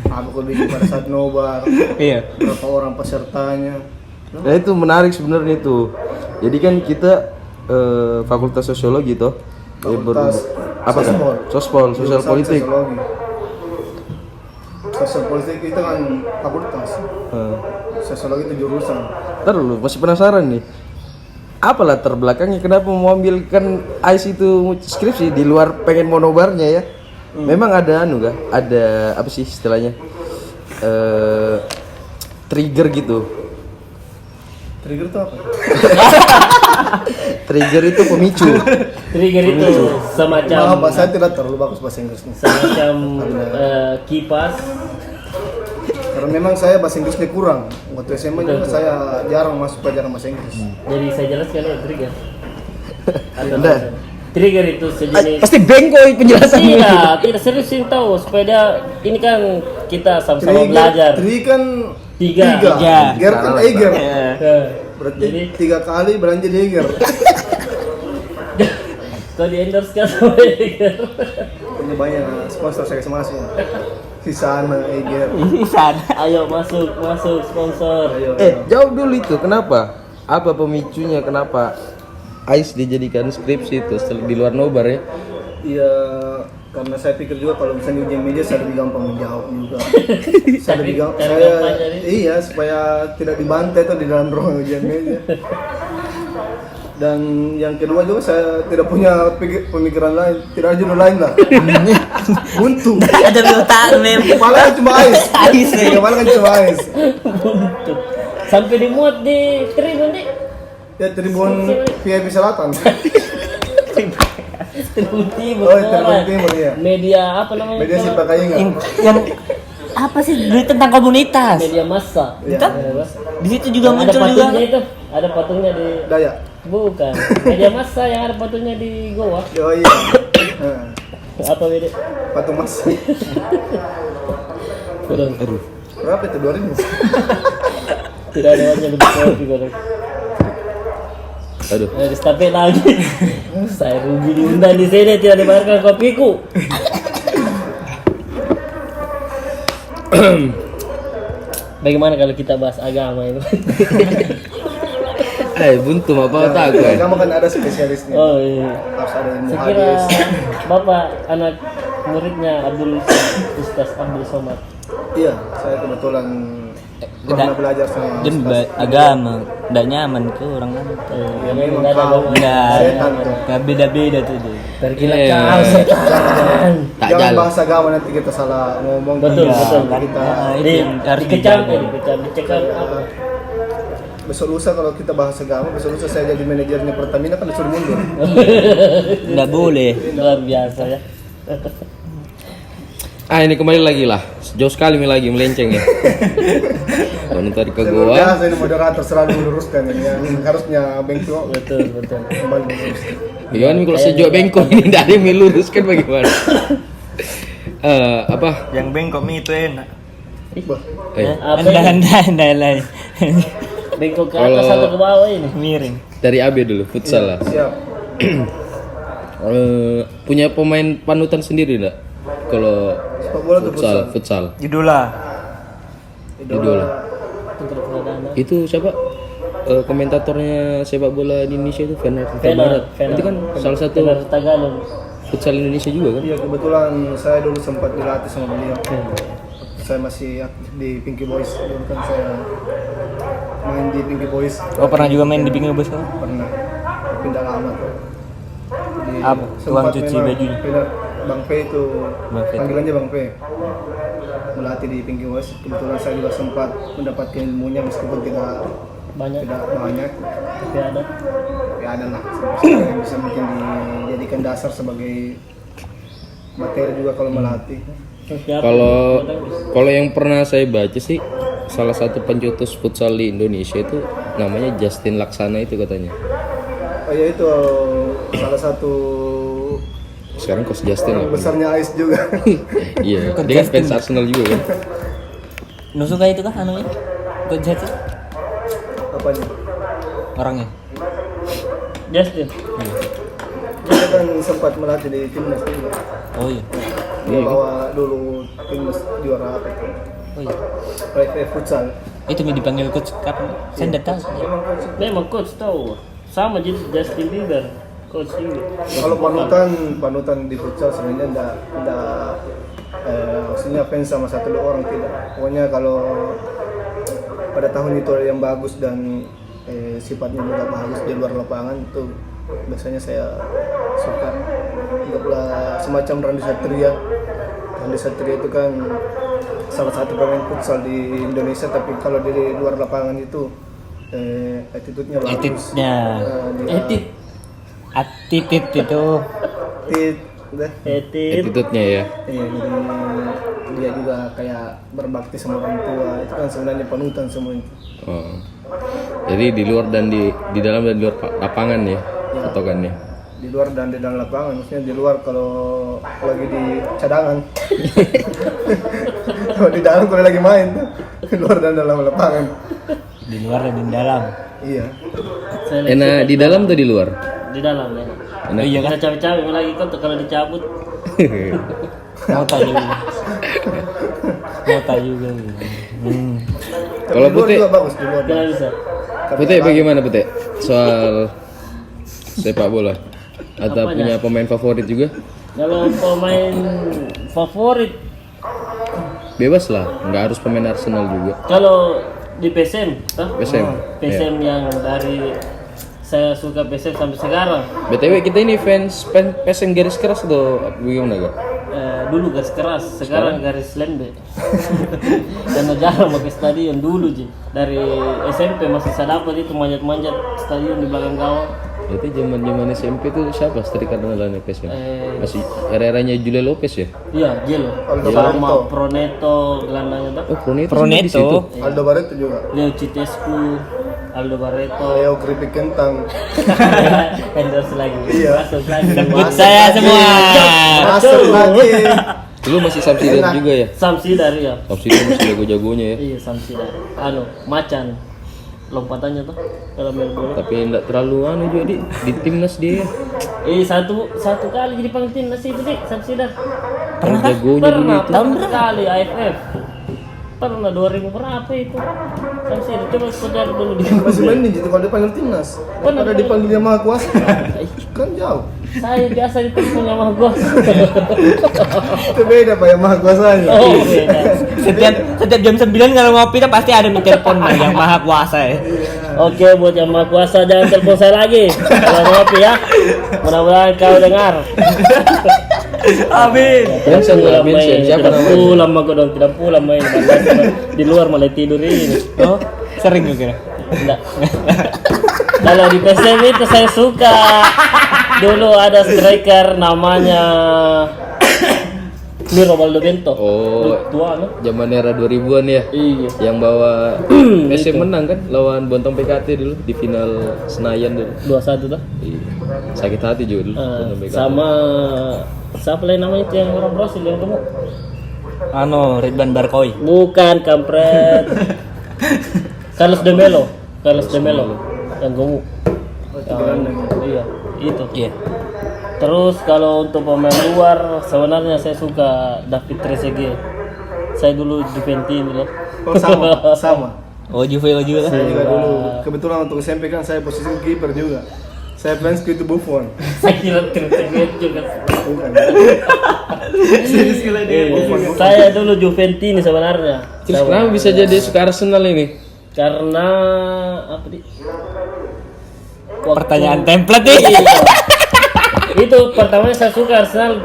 Apa kau bikin pada saat nobar? Iya. Berapa orang pesertanya? Nah itu menarik sebenarnya itu. Jadi kan kita fakultas sosiologi toh. Fakultas Apa kan? Sospol, sosial Jurusan politik. Sosiologi. Sosial politik itu kan fakultas. Sosiologi itu jurusan. Ntar dulu masih penasaran nih. Apa latar belakangnya kenapa mau ambilkan AIS itu skripsi di luar pengen monobarnya ya? Memang ada anu kah? Ada apa sih istilahnya? Trigger gitu. Trigger itu apa? Trigger itu pemicu. Trigger itu semacam Maaf, saya tidak terlalu bagus bahasa Inggrisnya. semacam kipas. Karena memang saya bahasa Inggrisnya kurang. Waktu SMA juga saya jarang masuk pelajaran bahasa Inggris. Jadi saya jelaskan ya trigger. Nah, trigger itu sejenis. Pasti bengkok penjelasan. Tidak serius ini tahu supaya dia ini kan kita sama-sama belajar. Tri kan Tiga. Ger kan Eger. Nah, Berarti Jadi 3 kali belanja di Eger. kau di endorse kan sama Eger. Punya banyak sponsor saya masuk. Sisana Eger. Sana. Ayo masuk sponsor. Ayo. Jawab dulu itu kenapa? Apa pemicunya kenapa AIS dijadikan skripsi itu setelah di luar nobar ya? Iya, karena saya pikir juga kalau misalnya ujian media saya lebih gampang menjawab juga. Saya lebih gampang. Cari Saya gampang jadi. iya supaya tidak dibantai tuh di dalam ruang ujian media. Dan yang kedua juga saya tidak punya pemikiran lain, tidak ada judul lain lah. Buntu. Ada di otak mem. Kepala kan cuma AIS. AIS, ya. Kepala kan cuma AIS. Buntut. Sampai dimuat di Tribun nih. Ya Tribun VIP Selatan. Tribun Timur. Oh, Tribun Timur, iya. Media apa namanya? Media itu? si Pakainga. Yang apa sih berita tentang komunitas? Media massa. Iya. Di situ juga Ada muncul juga. patungnya itu. Ada patungnya di Dayak. bukan. Media massa yang ada patungnya di Goa. Oh iya. Nah, Apa beda? patung mas. Aduh. Berapa itu 2000? Tidak ada wajah begitu juga. Aduh. Stafet lagi. Saya rugi diundang di sini tidak dibayarkan kopiku. Bagaimana kalau kita bahas agama itu? Buntu apa tak gue? Kamu kan ada spesialisnya. Oh iya. Harus ada ilmu Saya kira hadis. Bapak anak muridnya Ustaz Abdul Somad. Iya, saya kebetulan pernah belajar sama Dan Ustaz. agama, nggak nyaman tuh orang kan. Ya memang nggak ada agama. Setan tuh. Nggak beda-beda tuh. Deh. Tergila Iya. kau setan. Tak Jangan jalan. bahas agama nanti kita salah ngomong. Betul, Iya, betul. Kita Itu yang harus Dikecam, dijaga. dicekam apa? besok lusa kalau kita bahas agama, besok lusa saya jadi manajernya Pertamina kan disuruh mundur. Nggak boleh. Luar biasa ya. Ini kembali lagi lah. Jauh sekali lagi melenceng ya. Kalau tadi ke Luar gua. biasa ini moderator selalu meluruskan ini yang harusnya bengkok Betul. kembali meluruskan. Gimana kalau sejauh bengkok ini tidak ada yang meluruskan bagaimana? Apa? Yang bengkok mie itu enak. Bah, Apa ini? Anda. Bengkok ke atas Kalau- atau ke bawah ini? Miring. Dari AB dulu, futsal lah. siap. Punya pemain panutan sendiri enggak? Kalau Sepak bola tuh futsal. Idola. Idola. Untuk perdana. Itu siapa? Komentatornya sepak bola di Indonesia itu Fener Fener. Itu kan salah satu Fener Tagalog. futsal Indonesia juga kan? Iya kebetulan saya dulu sempat dilatih sama beliau. Saya masih aktif di Pinky Boys. Dulu kan saya main di Pinky Boys. Oh pernah juga main di pinggir bus kan? Pernah. Pindah lama tuh. Jadi, Apa? Tukang sempat cuci memang bajunya? pindah- Bang P itu Bang P. panggilannya Bang P. Melatih di Pinky Boys. Kebetulan saya juga sempat mendapatkan ilmunya meskipun tidak Banyak banyak. tapi ada. Tapi ada lah sekarang yang bisa mungkin dijadikan dasar sebagai materi juga kalau melatih. Siapa? Kalau yang pernah saya baca sih salah satu pencetus futsal di Indonesia itu namanya Justin Laksana itu katanya. Oh ya itu salah satu Sekarang Coach Justin lah. besarnya AIS juga. Iya, dia kan fans Arsenal juga kan. Nusuk kayak itu kan anunya? Ikut jatuh Apanya? orangnya. Justin. Dia kan sempat melatih di timnas juga. Oh iya. Dia bawa dulu timnas juara apa itu? Oh iya. PFF futsal. Itu yang dipanggil coach kapan? Saya tidak tahu. Memang coach tahu. Sama jadi Justin Bieber. Coach juga. Kalau panutan di futsal sebenarnya enggak maksudnya fans sama satu dua orang tidak. Pokoknya kalau pada tahun itu ada yang bagus dan sifatnya juga bagus di luar lapangan itu biasanya saya suka. Anggaplah semacam Randy Satria. Randy Satria itu kan salah satu pemain futsal di Indonesia, tapi kalau di luar lapangan itu attitude-nya bagus. Attitude-nya. Etit. Attitude itu. Udah. Etit. Attitude-nya ya. Iya, jadi dia juga kayak berbakti sama orang tua. Itu kan sebenarnya panutan semua itu. Oh. Jadi di luar dan di dalam dan di luar lapangan ya patokannya. di luar dan di dalam lapangan. Maksudnya di luar kalau lagi di cadangan. Kalau di dalam kalau lagi main tuh di luar dan dalam lapangan. Di luar dan di dalam. Iya. Saya lagi Enak di dalam atau di luar? di dalam ya. Enak. Iya kan? Bisa cabai-cabai lagi kan tuh kalau dicabut. Mota juga. Mota juga. Kalau Di luar Putih, juga bagus di luar. Nggak bisa. Putih bagaimana Putih? Soal sepak bola. Atau Apanya? punya pemain favorit juga? Kalau pemain favorit, Bebas lah, nggak harus pemain Arsenal juga. kalau di PSM, toh? PSM. PSM yang dari saya suka PSM sampai sekarang. BTW kita ini fans PSM garis keras atau bagaimana gak? Dulu garis keras, sekarang garis lembe. Karena jarang pakai stadion dulu ji. Dari SMP masih saya dapat itu manjat-manjat stadion di belakang gawang. Itu zaman SMP tuh siapa striker andalannya PSM? Eh, Masih era-eranya Julia Lopez ya? Iya, Jelo. Aldo Sama Barreto. Proneto gelandangnya tuh. Oh, Proneto. Proneto. di situ. Aldo Barreto juga. Leo Citescu, Aldo Barreto, Leo keripik kentang. endorse lagi. Iya. Masuk lagi. Sebut saya semua. Masuk lagi. Dulu masih Samsidan juga ya? Samsidar ya. Samsidan masih jago-jagonya ya. Iya, Samsidar. Macan. Lompatannya tuh kalau main bola. Tapi enggak terlalu juga di timnas dia. Satu kali jadi panggil timnas itu dik, Samsidar. Pernah jagonya dulu Pernah, itu. tahun sekali AFF. Pernah 2000 berapa itu? Samsidar coba saudara dulu di. Masih mending gitu kalau dipanggil timnas. Daripada dipanggil yang maha kuasa. Kan jauh. Saya biasa dipanggil sama gua. Itu beda Pak yang maha kuasanya. Oh, beda. Setiap jam 9 kalau ngopi kan pasti ada telepon lah yang maha kuasa ya. Oke, buat yang maha kuasa jangan telepon saya lagi. Kalau ngopi ya. Mudah-mudahan kau dengar. Amin. Yang saya nggak mention siapa Tidak namanya? pulang mah dong, tidak pulang main. Di luar malah tidur ini. Oh, sering juga. Enggak. Kalau di PSM itu saya suka. Dulu ada striker namanya Miro Baldo Bento. Oh, Tua no? zaman era 2000-an ya. Iya. Yang bawa PSM menang kan lawan Bontong PKT dulu di final Senayan dulu. 21 tuh. Iya. Sakit hati juga dulu Bontong PKT. Sama siapa lagi namanya itu yang orang Brasil yang gemuk? Ridwan Barkoi. Bukan, kampret. Carlos de Melo yang gemuk. Iya, itu. Iya. Terus kalau untuk pemain luar sebenarnya saya suka David Trezeguet. Saya dulu Juventini loh. Oh sama. Oh, Juve juga. Saya juga dulu kebetulan untuk SMP kan saya posisi kiper juga. Saya fans ke itu Buffon. Saya kira Trezeguet juga. Bukan. Saya dulu Juventini sebenarnya. Terus kenapa bisa jadi suka Arsenal ini? Karena apa di? Pertanyaan template nih. Iya. Itu pertamanya saya suka Arsenal.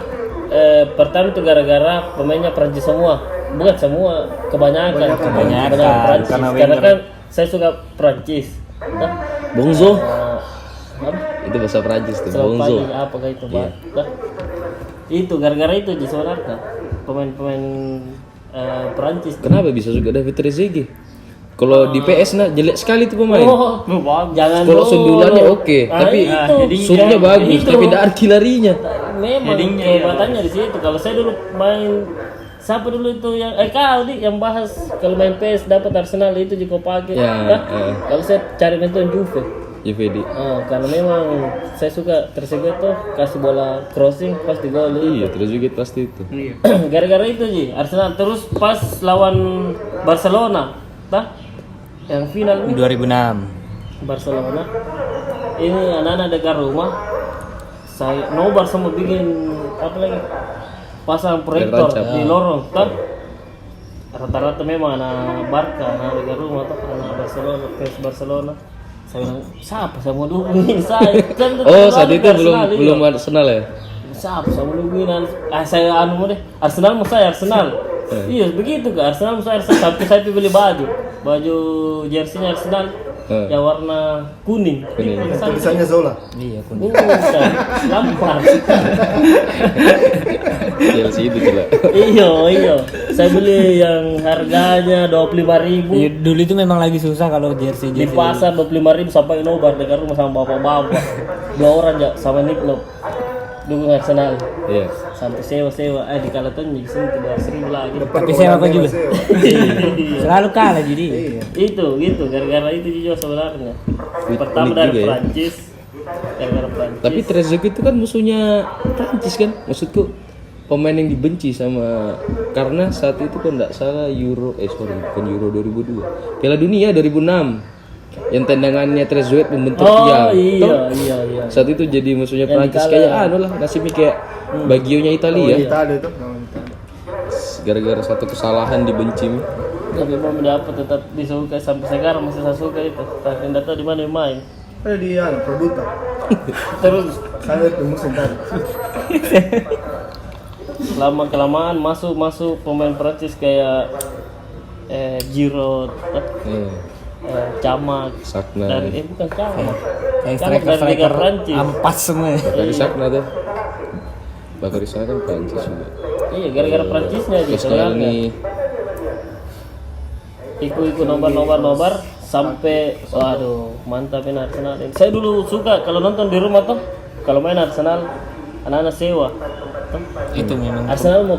Pertama itu gara-gara pemainnya Prancis semua, bukan semua, kebanyakan Prancis. Karena Karena winger. kan saya suka Prancis. Nah, Bonzo. apa? Itu bahasa Prancis tuh, Selalu Bonzo. pagi apakah itu Pak? Nah, itu gara-gara itu di sebenarnya pemain-pemain Prancis. Kenapa bisa suka David Trezeguet? Kalau di PS jelek sekali tuh pemain. Oh, jangan Kalau dulu. sundulannya oke, tapi shootnya bagus, tapi tidak artilerinya. Memang kehebatannya di situ. Kalau saya dulu main siapa dulu itu yang kau di yang bahas kalau main PS dapat Arsenal itu jika pakai. Ya, Nah, kalau saya cari itu Juve. JVD. Karena memang saya suka Trezeguet tuh kasih bola crossing pas di gol. Iya, Trezeguet pasti itu. Gara-gara itu Ji, Arsenal terus pas lawan Barcelona, tah? Yang final nih 2006. Barcelona. Ini anak-anak dekat rumah. Saya nobar sama bikin apa lagi? Pasang proyektor Tancap. di lorong, tah? Rata-rata memang anak Barca, anak dekat rumah tuh, anak Barcelona, fans Barcelona. Saya bilang, siapa saya mau dukungin saya? Kan Oh, saat itu Arsenal, iya. belum Arsenal ya? Siapa saya mau dukungin? Saya anu deh, Arsenal mau saya Arsenal. Iya begitu ke Arsenal mau saya Arsenal. Sampai saya beli baju jersey-nya Arsenal yang warna kuning. Tulisannya Zola. Iya, Bukan, Lampard. Chelsea itu gila. Iya. Saya beli yang harganya 25.000 Iya, dulu itu memang lagi susah kalau di jersey. pasar 25.000 sampai nobar dekat rumah sama bapak-bapak. 2 orang aja sama Nick Nob dukung Arsenal. Iya. Sampai sewa di Kalaton di sini 200.000 lagi. Tapi saya apa juga? Selalu kalah jadi. Iya. Itu gara-gara itu juga sebenarnya. Pertama unik dari juga ya. Prancis. Gara-gara Prancis. Tapi Trezeguet itu kan musuhnya Prancis kan? Maksudku pemain yang dibenci sama karena saat itu kan enggak salah bukan Euro 2002. Piala Dunia 2006. Yang tendangannya Trezeguet membentuk tiang. Iya. Saat itu jadi musuhnya Yang Prancis dikalah. kayak lah nasibnya kayak Bagionya Italia. Italia itu. Italia. Gara-gara satu kesalahan dibenci. Tapi mau mendapat tetap disuka sampai sekarang masih saya suka itu. Tapi enggak tahu di mana dia main. Dia produta. Terus Saya itu musim tadi. lama kelamaan masuk pemain Prancis kayak Giroud, Camak Sakna. dari bukan Camak. Yang Camak dari Liga striker Prancis. ampas semua. Bakari Sakna tuh. Bakari Sakna kan Prancis juga. Iya, gara-gara Prancisnya aja Terus sekarang sebenarnya. ini Ikut nobar sampai waduh mantap ini Arsenal ini. Saya dulu suka kalau nonton di rumah tuh kalau main Arsenal anak-anak sewa. Itu memang. Arsenal mau.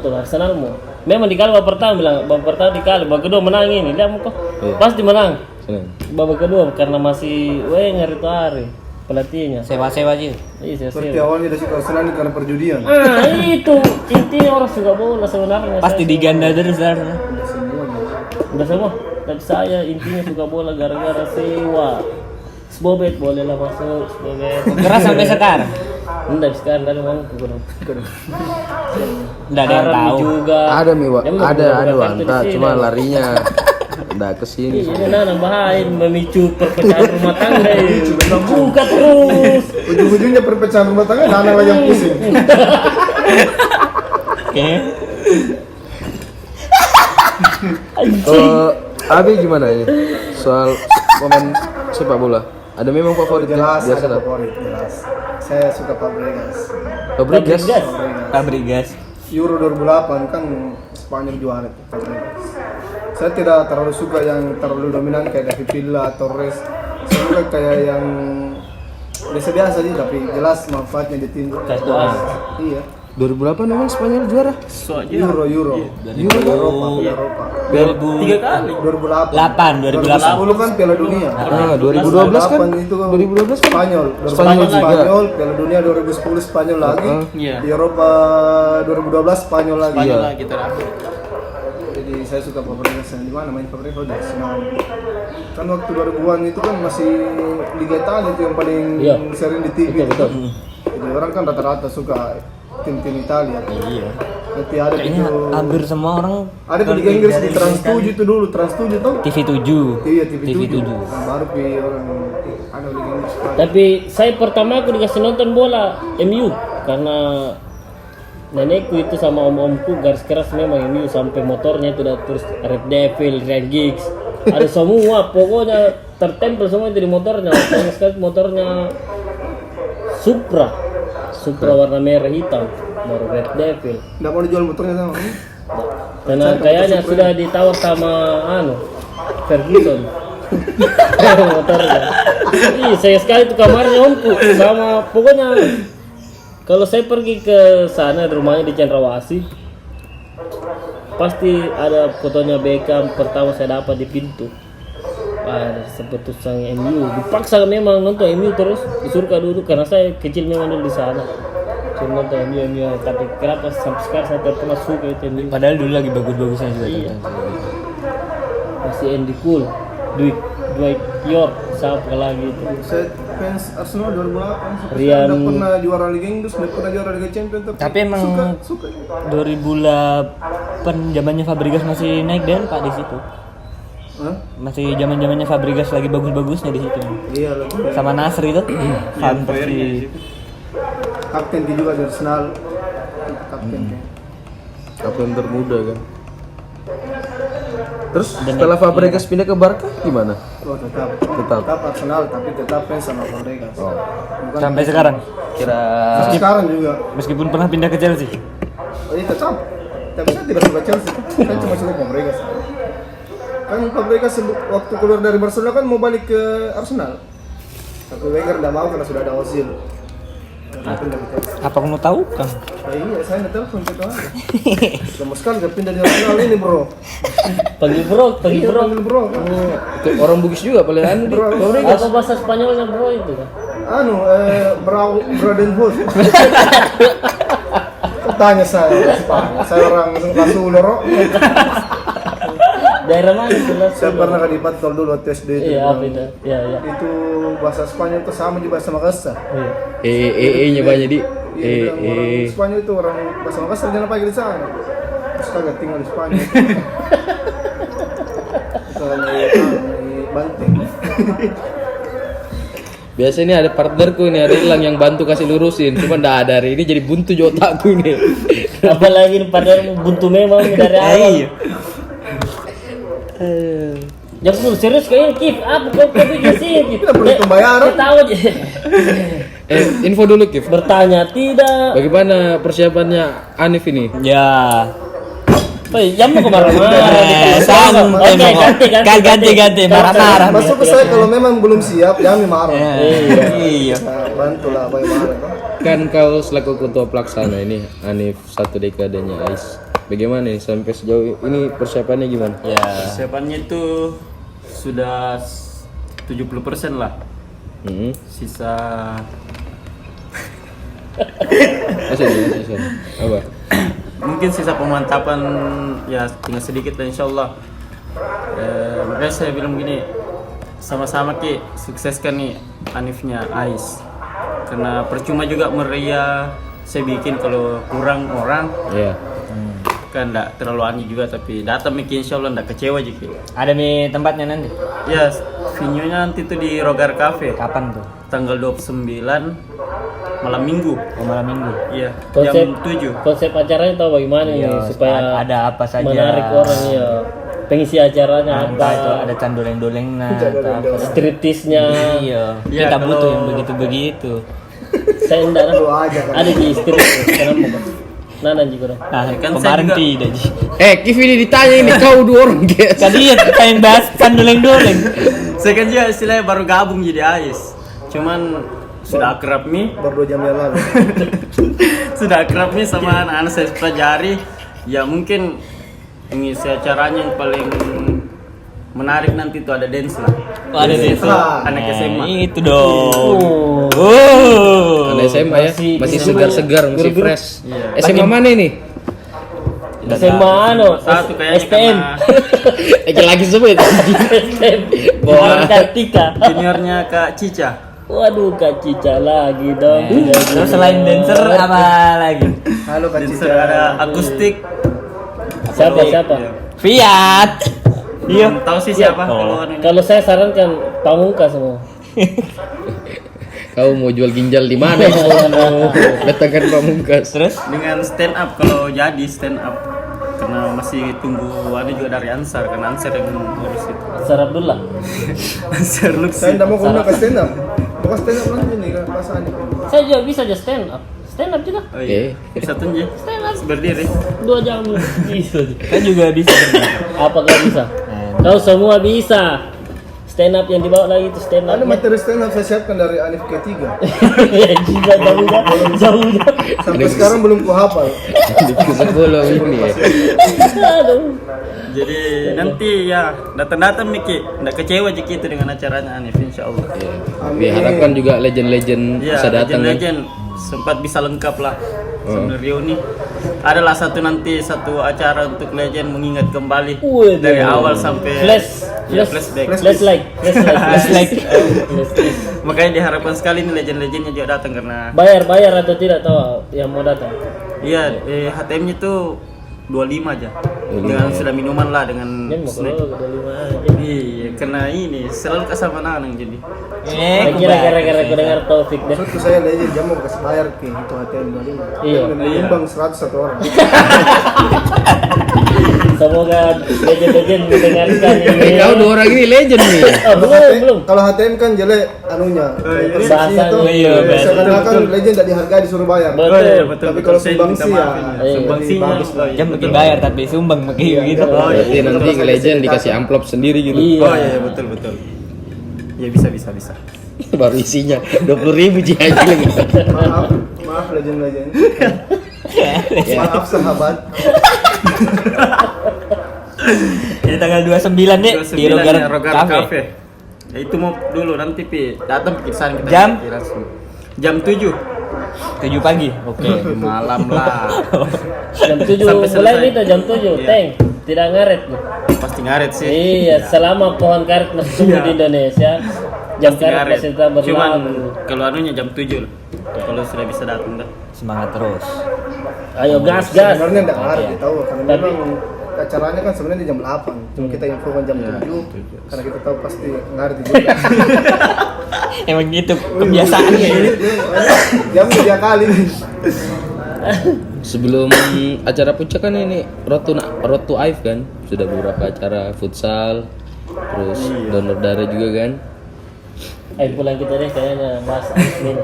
Memang di kali babak pertama dikali, babak kedua menang ini. Lihat kok. Iya. Pasti menang. senang. Babak kedua karena masih Wenger itu hari pelatihnya. Sewa-sewa aja. Iya, saya Seperti sewa. awalnya dari situ Arsenal ini karena perjudian. Itu intinya orang suka bola sebenarnya. Pasti Saya diganda terus Arsenal. udah semua. Tapi saya intinya suka bola gara-gara sewa. Sbobet boleh lah masuk, Sbobet. Keras sampai sekarang. Enggak sekarang dari mana kurang. Enggak ada yang tahu. juga. Ada Miwa, Ya, ada kartu di Anta, sini. cuma larinya enggak ke sini. Ini nanam bahaya memicu perpecahan rumah tangga ini. Buka terus. Ujung-ujungnya perpecahan rumah tangga, anak lagi yang pusing. Oke. Abi gimana ini? Soal pemain sepak bola. Ada memang favoritnya Jelas biasa ada tak? favorit, jelas. Saya suka Fabregas. Fabregas. Fabregas. Euro 2008 kan Spanyol juara itu Fabregas. Saya tidak terlalu suka yang terlalu dominan kayak David Villa, Torres. Saya suka kayak yang biasa-biasa aja tapi jelas manfaatnya di tim. Katuan. Iya. 2008 memang Spanyol juara. Euro. Eropa. 3 kali. 2008. 2008. 2010 kan Piala Dunia. 2012 kan? 2008 itu 2012 kan? Spanyol. Spanyol juga. Spanyol, Piala Dunia 2010 Spanyol lagi. Iya. Di Eropa 2012 Spanyol lagi. Iya. Lah kita rasa. Jadi saya suka Fabregas yang di mana main Fabregas di Arsenal. Kan waktu 2000-an itu kan masih Liga Italia itu yang paling Iya. sering di TV. Betul. Jadi orang kan rata-rata suka tim-tim Italia. Iya. Nanti ada Kayaknya itu. hampir semua orang Ada di Liga Inggris di Trans 7 itu dulu, Trans 7 tuh. TV7. Iya, TV7. TV7. Nah, baru pi orang ada Liga Inggris. Tapi saya pertama aku dikasih nonton bola MU karena nenekku itu sama om-omku garis keras memang MU sampai motornya itu udah terus Red Devil, Red Giggs, ada semua pokoknya tertempel semua itu di motornya. Sayang sekali motornya Supra warna merah hitam baru Red Devil. Nggak mau dijual motornya sama. Karena kayaknya sudah ditawar sama Ferguson. Motornya. Ih, saya sekali itu kamarnya omku sama pokoknya kalau saya pergi ke sana rumahnya di Cendrawasih pasti ada fotonya Beckham pertama saya dapat di pintu. Ada sepetusang MU. Dipaksa memang nonton MU terus disuruh dulu karena saya kecil memang dulu di sana. Cuma nonton MU tapi kenapa sampai sekarang saya tidak pernah suka itu MU. Padahal dulu lagi bagus-bagusnya juga. Iya. Masih Andy Cole, Dwight York, siapa lagi itu? Saya fans Arsenal 2008. Rian. Nggak pernah juara Liga Inggris, nggak pernah juara Liga Champions. Tapi emang suka. 2008 zamannya Fabregas masih naik dan Pak di situ. Hah? Masih zaman-zamannya Fabregas lagi bagus-bagusnya di situ. Iya lah. Sama Nasri itu. Fantasy. Kapten juga di Arsenal. Kapten kayak. Kapten termuda kan. Terus setelah Fabregas pindah ke Barca gimana? Oh, tetap. Tetap. Tetap Arsenal tapi tetap fans sama Fabregas. Bukan Sampai sekarang. Kira sampai sekarang juga. meskipun pernah pindah ke Chelsea. Oh, iya tetap. Tapi saya tidak suka Chelsea. Saya cuma suka Fabregas. Kan Fabregas waktu keluar dari Barcelona kan mau balik ke Arsenal. Tapi Wenger tidak mau karena sudah ada Ozil. Pindah ke Chelsea. Apa kamu tahu kan? Iya, saya nggak telepon gitu aja. Lama sekali gak pindah di Arsenal ini bro. Panggil bro, panggil Iya, bro. panggil bro. Itu orang Bugis juga paling anu di. Apa bahasa Spanyolnya bro itu kan? Bradenhood. Tanya saya, saya orang Lasuloro. Daerah mana itu? Saya pernah ke Patol dulu waktu SD itu. Iya, apa itu? Iya, iya. Itu bahasa Spanyol itu sama juga bahasa Makassar. Iya. nya banyak di. Iya, bilang orang Spanyol itu orang bahasa Makassar jangan pakai di sana. Terus kagak tinggal di Spanyol. Kalau di Banting. Biasanya ada partnerku nih, ada hilang yang bantu kasih lurusin. Cuma ndak ada hari ini jadi buntu di otakku nih. Apalagi padahal buntu memang dari awal. Iya. Yang perlu serius kayaknya Kif, apa kau bikin sih Kif? Tidak perlu pembayaran. Kita tahu aja. Info dulu Kif. Bertanya tidak. Bagaimana persiapannya Anif ini? Ya. Jangan mau kemana-mana. Santai ganti marah-marah. Masuk ke saya kalau memang belum siap, jangan marah. Iya. Nah, bantulah bagaimana. Kan kau selaku ketua pelaksana ini Anif 1 dekadenya AIS. Bagaimana nih sampai sejauh ini persiapannya gimana? Ya. Persiapannya itu sudah 70% lah. Sisa Masih. Apa? mungkin sisa pemantapan ya tinggal sedikit lah insyaallah. Makanya saya bilang begini, sama-sama Ki sukseskan nih Anifnya AIS, karena percuma juga meriah saya bikin kalau kurang orang. Iya. Kan enggak terlalu aneh juga, tapi datang Ki insyaallah enggak kecewa Ki. Ada nih tempatnya nanti. Ya, venue-nya nanti tuh di Rogar Cafe. Kapan tuh? Tanggal 29 malam Minggu. Oh, malam Minggu. Iya, Konsep jam 7. Konsep acaranya tahu bagaimana nih Iya, supaya ada apa saja. menarik orang ya. Pengisi acaranya Entah itu apa? ada candoleng-doleng atau apa. Striptisnya. Iya. Iya, Kita kalau- butuh yang begitu-begitu. Saya enggak Lu aja kan. ada di striptis. Kenapa? Pak? Nana juga dong. Nah, Ya kan saya kemarin juga- tidak Ji. Kif ini ditanya ini kau 2 orang guys. Tadi ya pengen bahas candoleng-doleng. Saya kan juga istilahnya baru gabung jadi AIS. Cuman sudah akrab nih, Baru 2 jam yang lalu. sudah akrab nih sama anak-anak saya pelajari. Ya mungkin mengisi acaranya yang paling menarik nanti tuh ada dance lah. Oh, ada dance lah. Anak SMA. Itu dong. Oh. Ada SMA ya, masih segar-segar, masih Biru-biru. fresh. SMA mana ini? SMA anu, Satu kayaknya STM. Lagi sebut. STM. Wah. Kartika. Juniornya Kak Cica. Waduh, Kak Cica lagi dong. Terus selain dancer apa lagi? Halo Kak Dancer Cica. ada akustik. Siapa? Fiat. Iya. Belum tahu sih siapa kalau anu. Kalau saya sarankan Pamungkas semua. Kau mau jual ginjal di mana? Datangkan Pamungkas. Terus Dengan stand up kalau jadi stand up. Karena masih tunggu ada juga dari Ansar, karena Ansar yang ngurus itu. Sarap dulu lah. Ansar Saya Luxi. enggak mau kena ke stand up. Mau stand up nanti nih kan pasangan ini. Saya juga bisa aja stand up. Stand up juga. Oh iya. Bisa tunjuk. Stand up Berdiri. 2 jam bisa. kan juga bisa. Apa kau bisa? Kau semua bisa. Stand up yang dibawa lagi itu stand up. Ada materi stand up saya siapkan dari Anif K3. Juga jauh. Sampai sekarang belum kuhafal. Di sebelum ini ya. Aduh. Jadi nanti ya datang-datang Miki, nggak kecewa jika itu dengan acaranya Anif insyaallah. Diharapkan juga legend-legend Iya, bisa datang. ya. legend sempat bisa lengkap lah. Sebenarnya ini adalah satu acara untuk legend mengingat kembali Wih, dari awal sampai ya, flashback. Flashlight. Makanya diharapkan sekali nih legend-legendnya juga datang karena Bayar atau tidak tahu yang mau datang. iya HTM-nya tuh 25 aja. Dengan sudah minuman lah dengan Jangan mau snack. keluar ke 5 aja. Iya, karena ini selalu kesama Nanang jadi. Kira gara-gara aku dengar Taufik deh. Maksudku saya legend jam mau kasih bayar ke itu HTM 25. Iya. Menyumbang 100 satu orang. Semoga legend-legend mendengarkan ini. Kau 2 orang ini legend nih. Oh, belum. Kalau HTM kan jelek anunya. Bahasanya. Iya, Seakan-akan legend tidak dihargai disuruh bayar. Oh iya, Betul. betul. Tapi kalau Saya sumbangsi minta ya, maafin iya. Sumbangsinya bagus lah. oh iya, Jam betul. bikin bayar tapi sumbang begitu gitu. Oh iya. Berarti nanti legend dikasih amplop sendiri gitu. Iya. Oh iya betul. Iya bisa. Baru isinya 20.000 Ji aja lagi. Maaf legend. Maaf sahabat. Di tanggal 29 nih di 29 Rogar ya, Rogar Cafe. Cafe. Ya itu mau dulu nanti datang pikiran kita Jam? langsung. Jam 7 pagi. Oke. malam lah. Jam 7 Sampai mulai selesai. itu jam 7, Iya. Teng. Tidak ngaret nih. Pasti ngaret sih. Iya, selama pohon karet masih tumbuh Iya. di Indonesia, jam Pasti karet ngaret. masih tetap Cuman berlaku. kalau anunya jam 7 lah. Kalau sudah bisa datang dah. Semangat terus. Ayo gas. Sebenarnya enggak ngaruh Iya. tahu karena Tapi- memang acaranya kan sebenarnya di jam 8. Cuma kita infokan jam 7 karena kita tahu pasti ngaruh juga. Emang gitu kebiasaannya. Jam 3 kali. Sebelum acara puncak kan ini Road to Aif kan, sudah beberapa acara futsal, terus donor darah juga kan. Ayo pulang kita deh kayaknya Mas Asmin.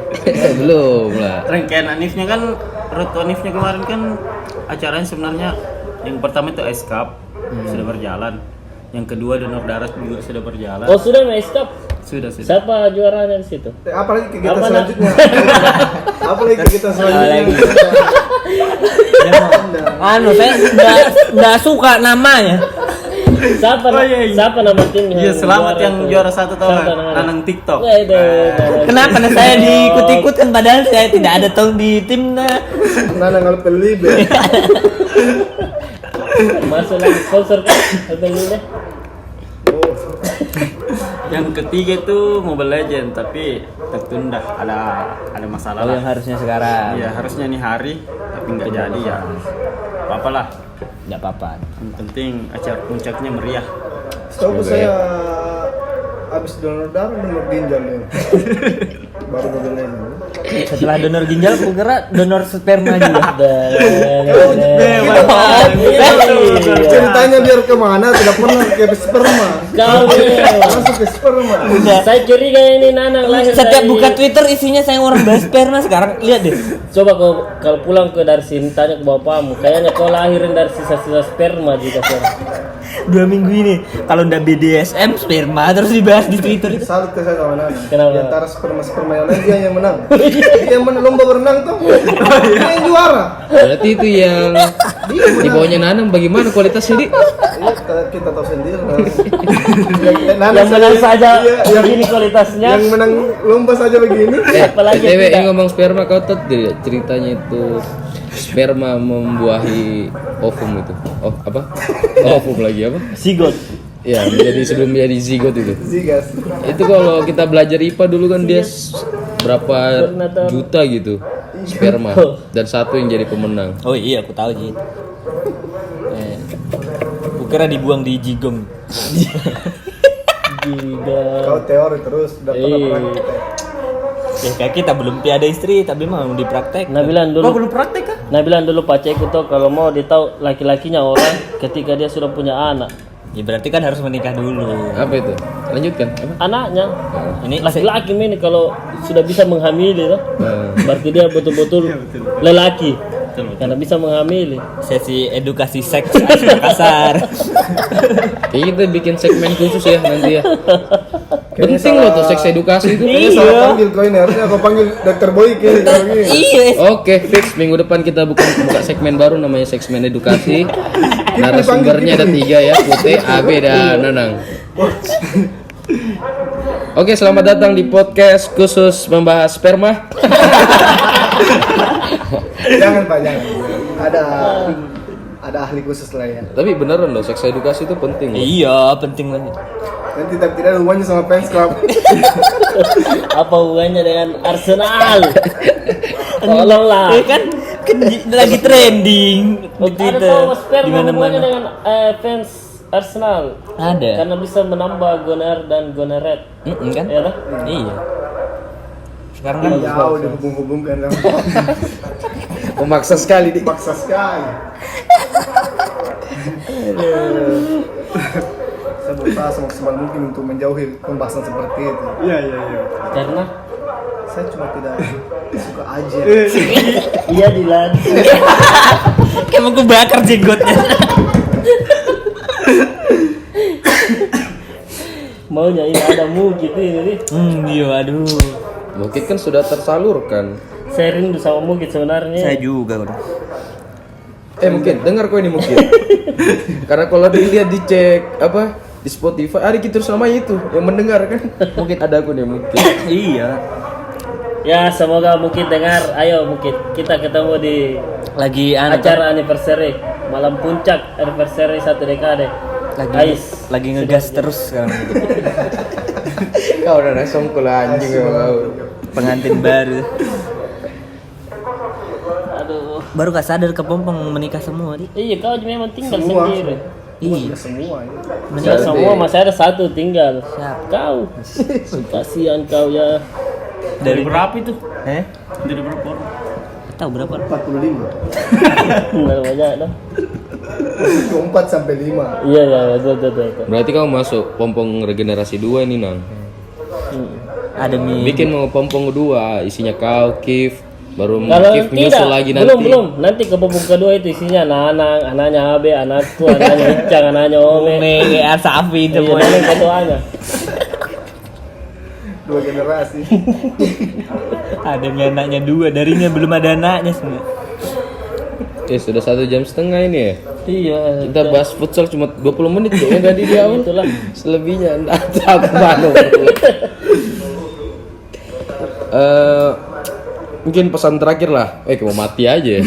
Belum lah. Rangkaian Anifnya kan, Roto Anifnya kemarin kan acaranya sebenarnya yang pertama itu Ice Cup sudah berjalan. Yang kedua donor darah juga sudah berjalan. Oh sudah Mas Cup. Sudah. Siapa juaranya di situ? Apalagi kegiatan Apa, Nak? selanjutnya? Apalagi kegiatan selanjutnya? Anu saya nggak suka namanya. Siapa? Oh, iya. Siapa nama timnya? Iya, selamat yang itu? juara 1 tahun Siapa namanya? Nanang TikTok. Kenapa saya diikut-ikutkan padahal saya tidak ada tahun di timnya. Nana ngalpel libe. Masuk lagi sponsor kan? Hotel ini deh. Oh, Yang ketiga itu Mobile Legend tapi tertunda, ada masalah Oh, lah. yang harusnya sekarang. Iya, harusnya nih hari tapi nggak jadi ya. Apalah. Nggak apa-apa. Yang penting acara puncaknya meriah. setahu saya habis donor darah donor ginjal ya. Baru modelnya. Setelah donor ginjal, aku kira donor sperma juga. Ceritanya biar kemana? Tidak pernah ke sperma. Kau Langsung ke sperma. saya curiga ini Nanang lahir Setiap dari- buka Twitter isinya saya orang bahas sperma sekarang. Lihat deh. Coba kalau pulang ke dari sini tanya ke bapakmu, kayaknya kau lahirin dari sisa-sisa sperma juga sekarang. 2 minggu ini kalau ndak BDSM sperma terus dibahas di Twitter itu. Salut ke saya sama Nana. Kenapa? Di antara sperma yang lain dia yang menang. Dia yang lomba berenang tuh. Dia yang juara. Berarti itu yang di bawahnya Nanang bagaimana kualitasnya di? Iya, kita tahu sendiri. Nana Yang menang saja Iya, yang begini kualitasnya. yang menang lomba saja begini. Apalagi BTW tidak. ini ngomong sperma kau tahu tidak ceritanya itu sperma membuahi ovum itu. Oh, apa? Ovum lagi apa? Zigot. Ya, menjadi sebelum menjadi zigot itu. Zigas. Itu kalau kita belajar IPA dulu kan dia berapa Koordinator. juta gitu sperma dan satu yang jadi pemenang. Oh iya, aku tahu sih. Aku kira dibuang di Jigong. Gila. Kau teori terus udah pernah praktek. Ya kayak kita belum ada istri tapi mau dipraktek. Nah bilang Oh, dulu, belum praktek kan? nah bilang dulu Pak Ceko tuh kalau mau ditahu laki-lakinya orang ketika dia sudah punya anak, Ya berarti kan harus menikah dulu. Apa itu? Lanjutkan. Apa? anaknya Ini laki-laki ini kalau sudah bisa menghamili tuh, Nah, berarti dia betul-betul lelaki karena bisa menghamili. sesi edukasi seks asal kasar. kayaknya kita bikin segmen khusus ya nanti ya. Penting loh tuh seks edukasi itu. Kayaknya salah panggil kau ini harusnya kau panggil Dr. Boy kayak kalau gini. Iya. Oke, fix minggu depan kita buka segmen baru namanya segmen edukasi. Narasumbernya ada 3 ya, Putih, Abe dan Nanang. Oke, selamat datang di podcast khusus membahas sperma. Jangan Pak, jangan. Ada ahli khusus lah ya. Tapi beneran loh, seks edukasi itu penting loh. Iya, penting banget. Nanti tidak ada hubungannya sama fans club. Apa hubungannya dengan Arsenal? Tolonglah. kan lagi trending di Ada Twitter. tahu sperma Di hubungannya mana-mana. dengan fans Arsenal? Ada. Karena bisa menambah goner dan goneret. Kan? Ya toh? Iya. Sekarang kan Jauh dihubung-hubungkan kan. Memaksa sekali di. Paksa sekali. Saya berusaha semaksimal mungkin untuk menjauhi pembahasan seperti itu. Iya. Karena Saya cuma tidak suka aja. iya Dilan. kayak mau bakar jenggotnya. maunya ini ada Mukit ini nih. Iya, aduh. Mungkin kan sudah tersalurkan. Saya rindu sama Mukit sebenarnya. Saya juga udah. Mungkin dengar kau ini mungkin. Karena kalau dilihat dicek apa di Spotify ada gitu namanya itu yang mendengar kan. Mungkin ada aku nih mungkin. Iya. Ya semoga Mukit dengar. Ayo Mukit, kita ketemu di Lagi acara anniversary, malam puncak anniversary 1 dekade. Ais. lagi ngegas terus sekarang. Kau udah nasongkul anjing kau. Pengantin baru. Aduh. Baru gak sadar kepompong menikah semua, Di. Iya kau memang tinggal Semua. sendiri. Iya. Semua ini. Menikah semua masih ada 1 tinggal. Siapa? Kau. Kasihan kau ya. Dari berapa itu? Dari berapa orang? Tahu berapa? 45. Nggak banyak dah. 4 sampai 5. Iya ya, betul. Berarti kau masuk pompong regenerasi 2 ini Nang. Ada Bikin mau pompong kedua isinya kau, Kif, baru Kalau Kif tidak, menyusul lagi nanti. belum. Nanti ke pupuk kedua itu isinya anak-anak, anaknya Abe, anakku, anaknya Icang, anaknya Ome. kayak sapi Iya, semua. nanti ketuanya. 2 generasi. Ada anaknya 2, darinya belum ada anaknya semua. Sudah 1,5 jam ini ya. Iya. Kita bahas futsal cuma 20 menit ya tadi di awal. Itulah. Selebihnya enggak tahu kemana. Mungkin pesan terakhir lah. Mau mati aja ya.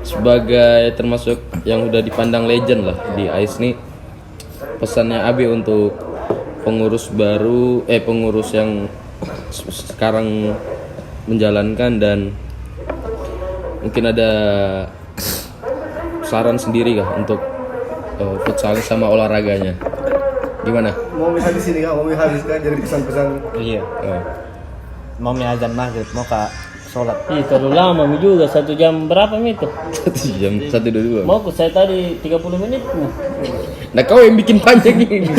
Sebagai termasuk yang udah dipandang legend lah di AIS nih, pesannya Abi untuk pengurus baru, pengurus yang sekarang menjalankan, dan mungkin ada saran sendiri kah untuk futsal sama olahraganya? Gimana? Mau habis sini kan, mau habis kan jadi pesan-pesan. Iya. Mau azan maghrib, mau kak sholat. Ih, terlalu lama Mi juga 1 jam berapa Mi itu? 1 jam 1:22. Mau aku saya tadi 30 menit. Nah kau yang bikin panjang ini.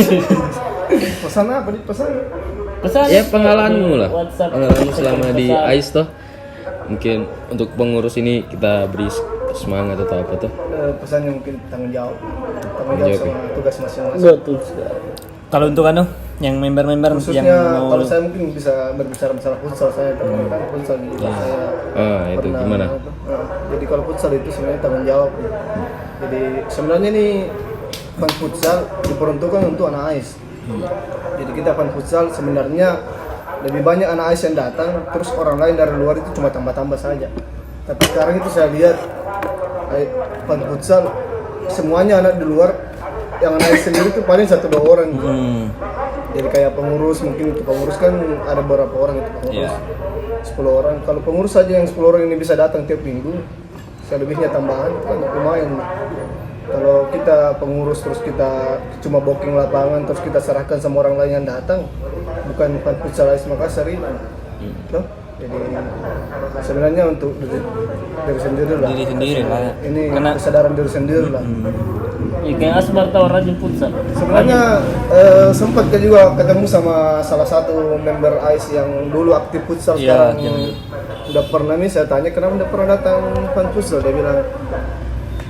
Pesan apa nih? Pesan Pesan Ya pengalamanmu lah. WhatsApp. Pengalaman selama di Pesan. AIS toh. Mungkin untuk pengurus ini kita beri semangat atau apa tuh? pesannya mungkin tanggung jawab Tanggung jawab, sama tugas masing-masing. Betul sekali. Kalau untuk yang member-member yang Khususnya mau kalau saya mungkin bisa berbicara masalah futsal, saya kan futsal juga saya Itu pernah, gimana? jadi kalau futsal itu sebenarnya tanggung jawab. Jadi sebenarnya nih fan futsal diperuntukkan untuk anak AIS. Jadi kita fan futsal sebenarnya lebih banyak anak AIS yang datang, terus orang lain dari luar itu cuma tambah-tambah saja. Tapi sekarang itu saya lihat fan futsal semuanya anak di luar, yang anak AIS sendiri itu paling 1-2 orang. Jadi kayak pengurus, mungkin itu pengurus kan ada beberapa orang itu pengurus. 10 orang. Kalau pengurus saja yang 10 orang ini bisa datang tiap minggu, selebihnya tambahan itu kan lumayan. Kalau kita pengurus terus kita cuma booking lapangan terus kita serahkan sama orang lain yang datang, bukan fan futsal AIS Makassar ini. Toh? Jadi sebenarnya untuk diri sendiri lah. Diri sendiri lah. Ini Karena- kesadaran diri sendiri lah. Iya, kayak Asbar tahu rajin futsal. Sebenarnya sempat kan juga ketemu sama salah satu member AIS yang dulu aktif futsal, Iya, sekarang udah pernah nih saya tanya kenapa udah pernah datang fan futsal, dia bilang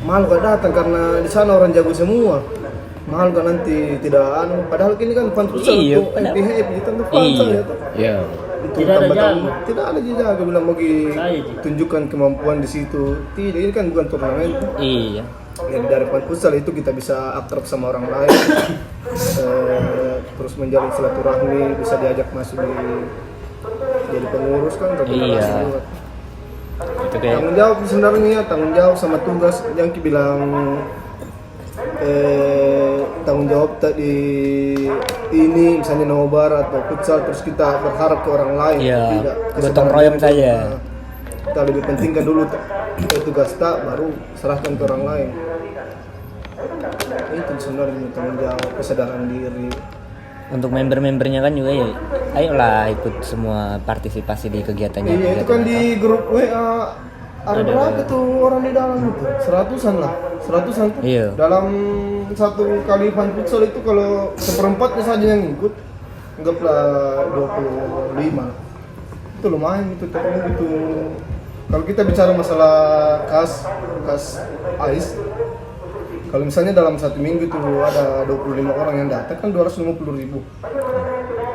mahal gak datang karena di sana orang jago semua. Mahal gak nanti tidak padahal ini kan fan futsal Iya, untuk happy gitu untuk fun Iya. saja tuh. Ya. Untuk Tidak ada tambah-tambah. Tidak ada jaga bilang bagi Saya, Ji. tunjukkan kemampuan di situ. Tidak, ini kan bukan turnamen. Iya. Jadi dari fan futsal itu kita bisa akrab sama orang lain, terus menjalin silaturahmi, bisa diajak masuk jadi pengurus kan. Iya. Juga. Itu kayak Tanggung jawab sebenarnya, tanggung jawab sama tugas yang bilang tanggung jawab tadi ini misalnya nobar atau futsal terus kita berharap ke orang lain. Iya, Tidak, gotong kesadaran royong diri. saja. Nah, kita lebih pentingkan dulu tugas tak baru serahkan ke orang lain. Itu sebenarnya tanggung jawab, kesadaran diri. untuk member-membernya kan juga ya, ayolah ikut semua partisipasi di kegiatannya. Iya itu kan di grup WA ada berapa tuh orang di dalam itu? 100-an lah, 100-an tuh. Iya. Dalam satu kali fan futsal itu kalau seperempatnya saja yang ikut, anggaplah 25. Itu lumayan itu, tapi itu kalau kita bicara masalah kas AIS Kalau misalnya dalam satu minggu itu ada 25 orang yang datang kan 250.000.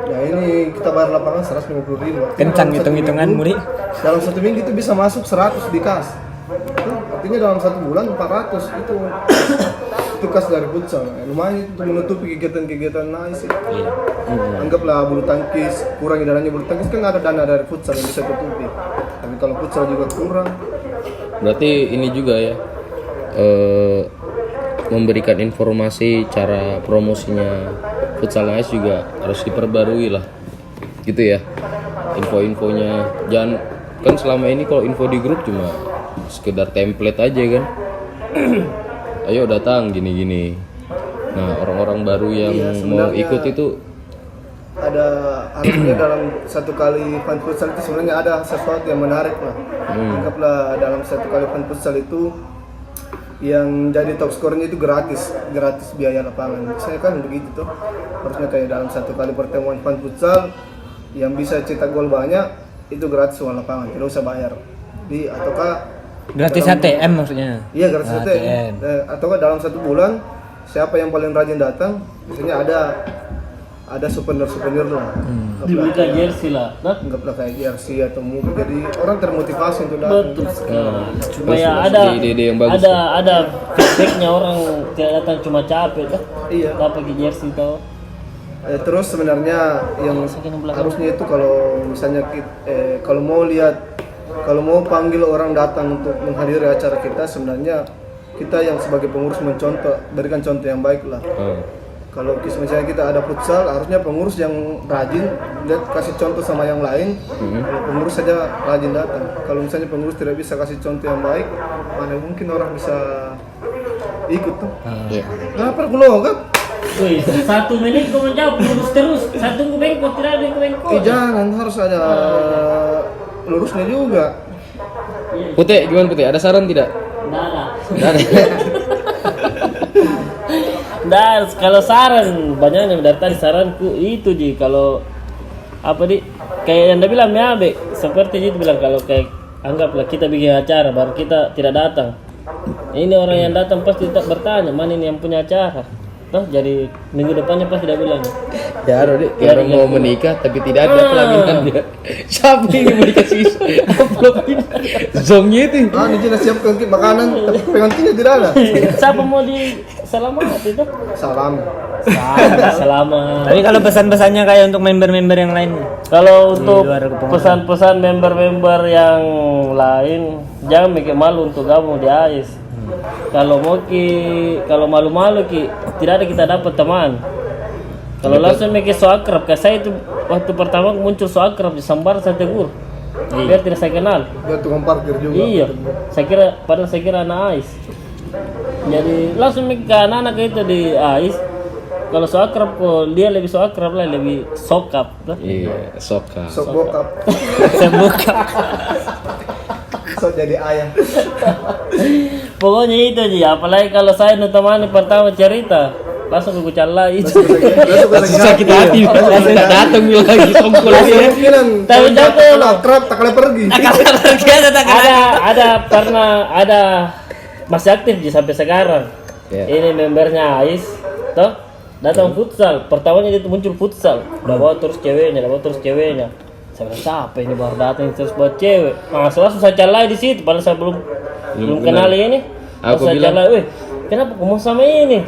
Nah ini kita bayar lapangan 150.000. Kencang hitung-hitungan Muri. Dalam satu minggu itu bisa masuk 100 di kas. Itu artinya dalam satu bulan 400 itu kas dari futsal. Lumayan itu untuk menutupi kegiatan-kegiatan nice. Iya. Anggaplah bulu tangkis, kurangi dananya bulu tangkis kan ada dana dari futsal yang bisa tutupi. Tapi kalau futsal juga kurang. Berarti ini juga ya, memberikan informasi cara promosinya futsal nice juga harus diperbarui lah, gitu ya. Info-infonya jangan, kan selama ini kalau info di grup cuma sekedar template aja kan. Ayo datang gini-gini. Nah orang-orang baru yang mau sebenarnya ikut itu ada harusnya dalam satu kali fun futsal itu sebenarnya ada sesuatu yang menarik lah. Anggaplah dalam satu kali fun futsal itu yang jadi top skornya itu gratis biaya lapangan. Saya kan begitu tuh. Harusnya kayak dalam satu kali pertemuan fun futsal yang bisa cetak gol banyak itu gratis uang lapangan, tidak usah bayar. Ataukah Gratis ATM maksudnya. iya gratis ATM. Ataukah dalam satu bulan siapa yang paling rajin datang, biasanya ada souvenir lah. Diberikan jersey lah. Nah, Anggaplah kayak jersey atau mungkin jadi orang termotivasi untuk datang. betul sekali. Supaya Terus ada ide-ide yang bagus ada feedbacknya orang tidak datang cuma capek kan. Iya. Dapat jersey tau. Terus sebenarnya yang harusnya itu kalau misalnya kalau mau panggil orang datang untuk menghadiri acara kita, sebenarnya kita yang sebagai pengurus berikan contoh yang baik lah. Kalau misalnya kita ada futsal, harusnya pengurus yang rajin kasih contoh sama yang lain. Kalau pengurus saja rajin datang. Kalau misalnya pengurus tidak bisa kasih contoh yang baik, mana mungkin orang bisa ikut tuh. ya. Kenapa aku logat? Wih, 1 menit kau menjawab terus. Satu ku bengkok, tidak ada yang bengkok. Jangan, harus ada lurusnya juga. Putih, gimana Putih? Ada saran tidak? Nggak ada. Dan kalau saran banyak yang dari tadi saranku itu Ji, kalau apa di kayak yang dia bilang ya Be, seperti itu bilang kalau kayak anggaplah kita bikin acara baru kita tidak datang. Ini orang yang datang pasti tak bertanya mana ini yang punya acara. Toh jadi minggu depannya pasti dia bilang. Ya ada deh, kayak orang mau menikah tapi tidak ada pelaminan dia. Siapa yang mau dikasih amplop ini? Zongnya itu. Ini kita siapkan makanan, tapi pengantinnya tidak ada. Siapa mau di selamat itu? Salam. Selamat. Tapi kalau pesan-pesannya kayak untuk member-member yang lain. Kalau untuk luar kepengurusan. pesan-pesan member-member yang lain, jangan bikin malu untuk gabung di AIS. Kalau malu-malu tidak ada kita dapat teman. Kalau langsung mikir so akrab, kayak saya itu waktu pertama muncul so akrab di Sambar saya tegur. Biar tidak saya kenal. Biar tukang parkir juga. Iya, padahal saya kira anak AIS. Jadi langsung mikir ke anak-anak itu di AIS. Kalau so akrab kok dia lebih so akrab lah, lebih sokap. Iya, soka. Sok bokap. Saya buka. Sok jadi ayah. Pokoknya itu aja, apalagi kalau saya nutamani pertama cerita langsung ke kucala itu. Langsung sakit hati, langsung tidak datang lagi songkol lagi. Kemungkinan Tapi jangan akrab tak kali pergi. ada masih aktif di sampai sekarang. Ya. Ini membernya AIS, toh datang futsal. Pertamanya dia muncul futsal, udah bawa terus ceweknya. Saya bilang siapa ini baru datang terus bawa cewek. Langsung saya calai di situ, padahal saya belum kenal ini. Aku Saya bilang, calai, weh kenapa kamu sama ini?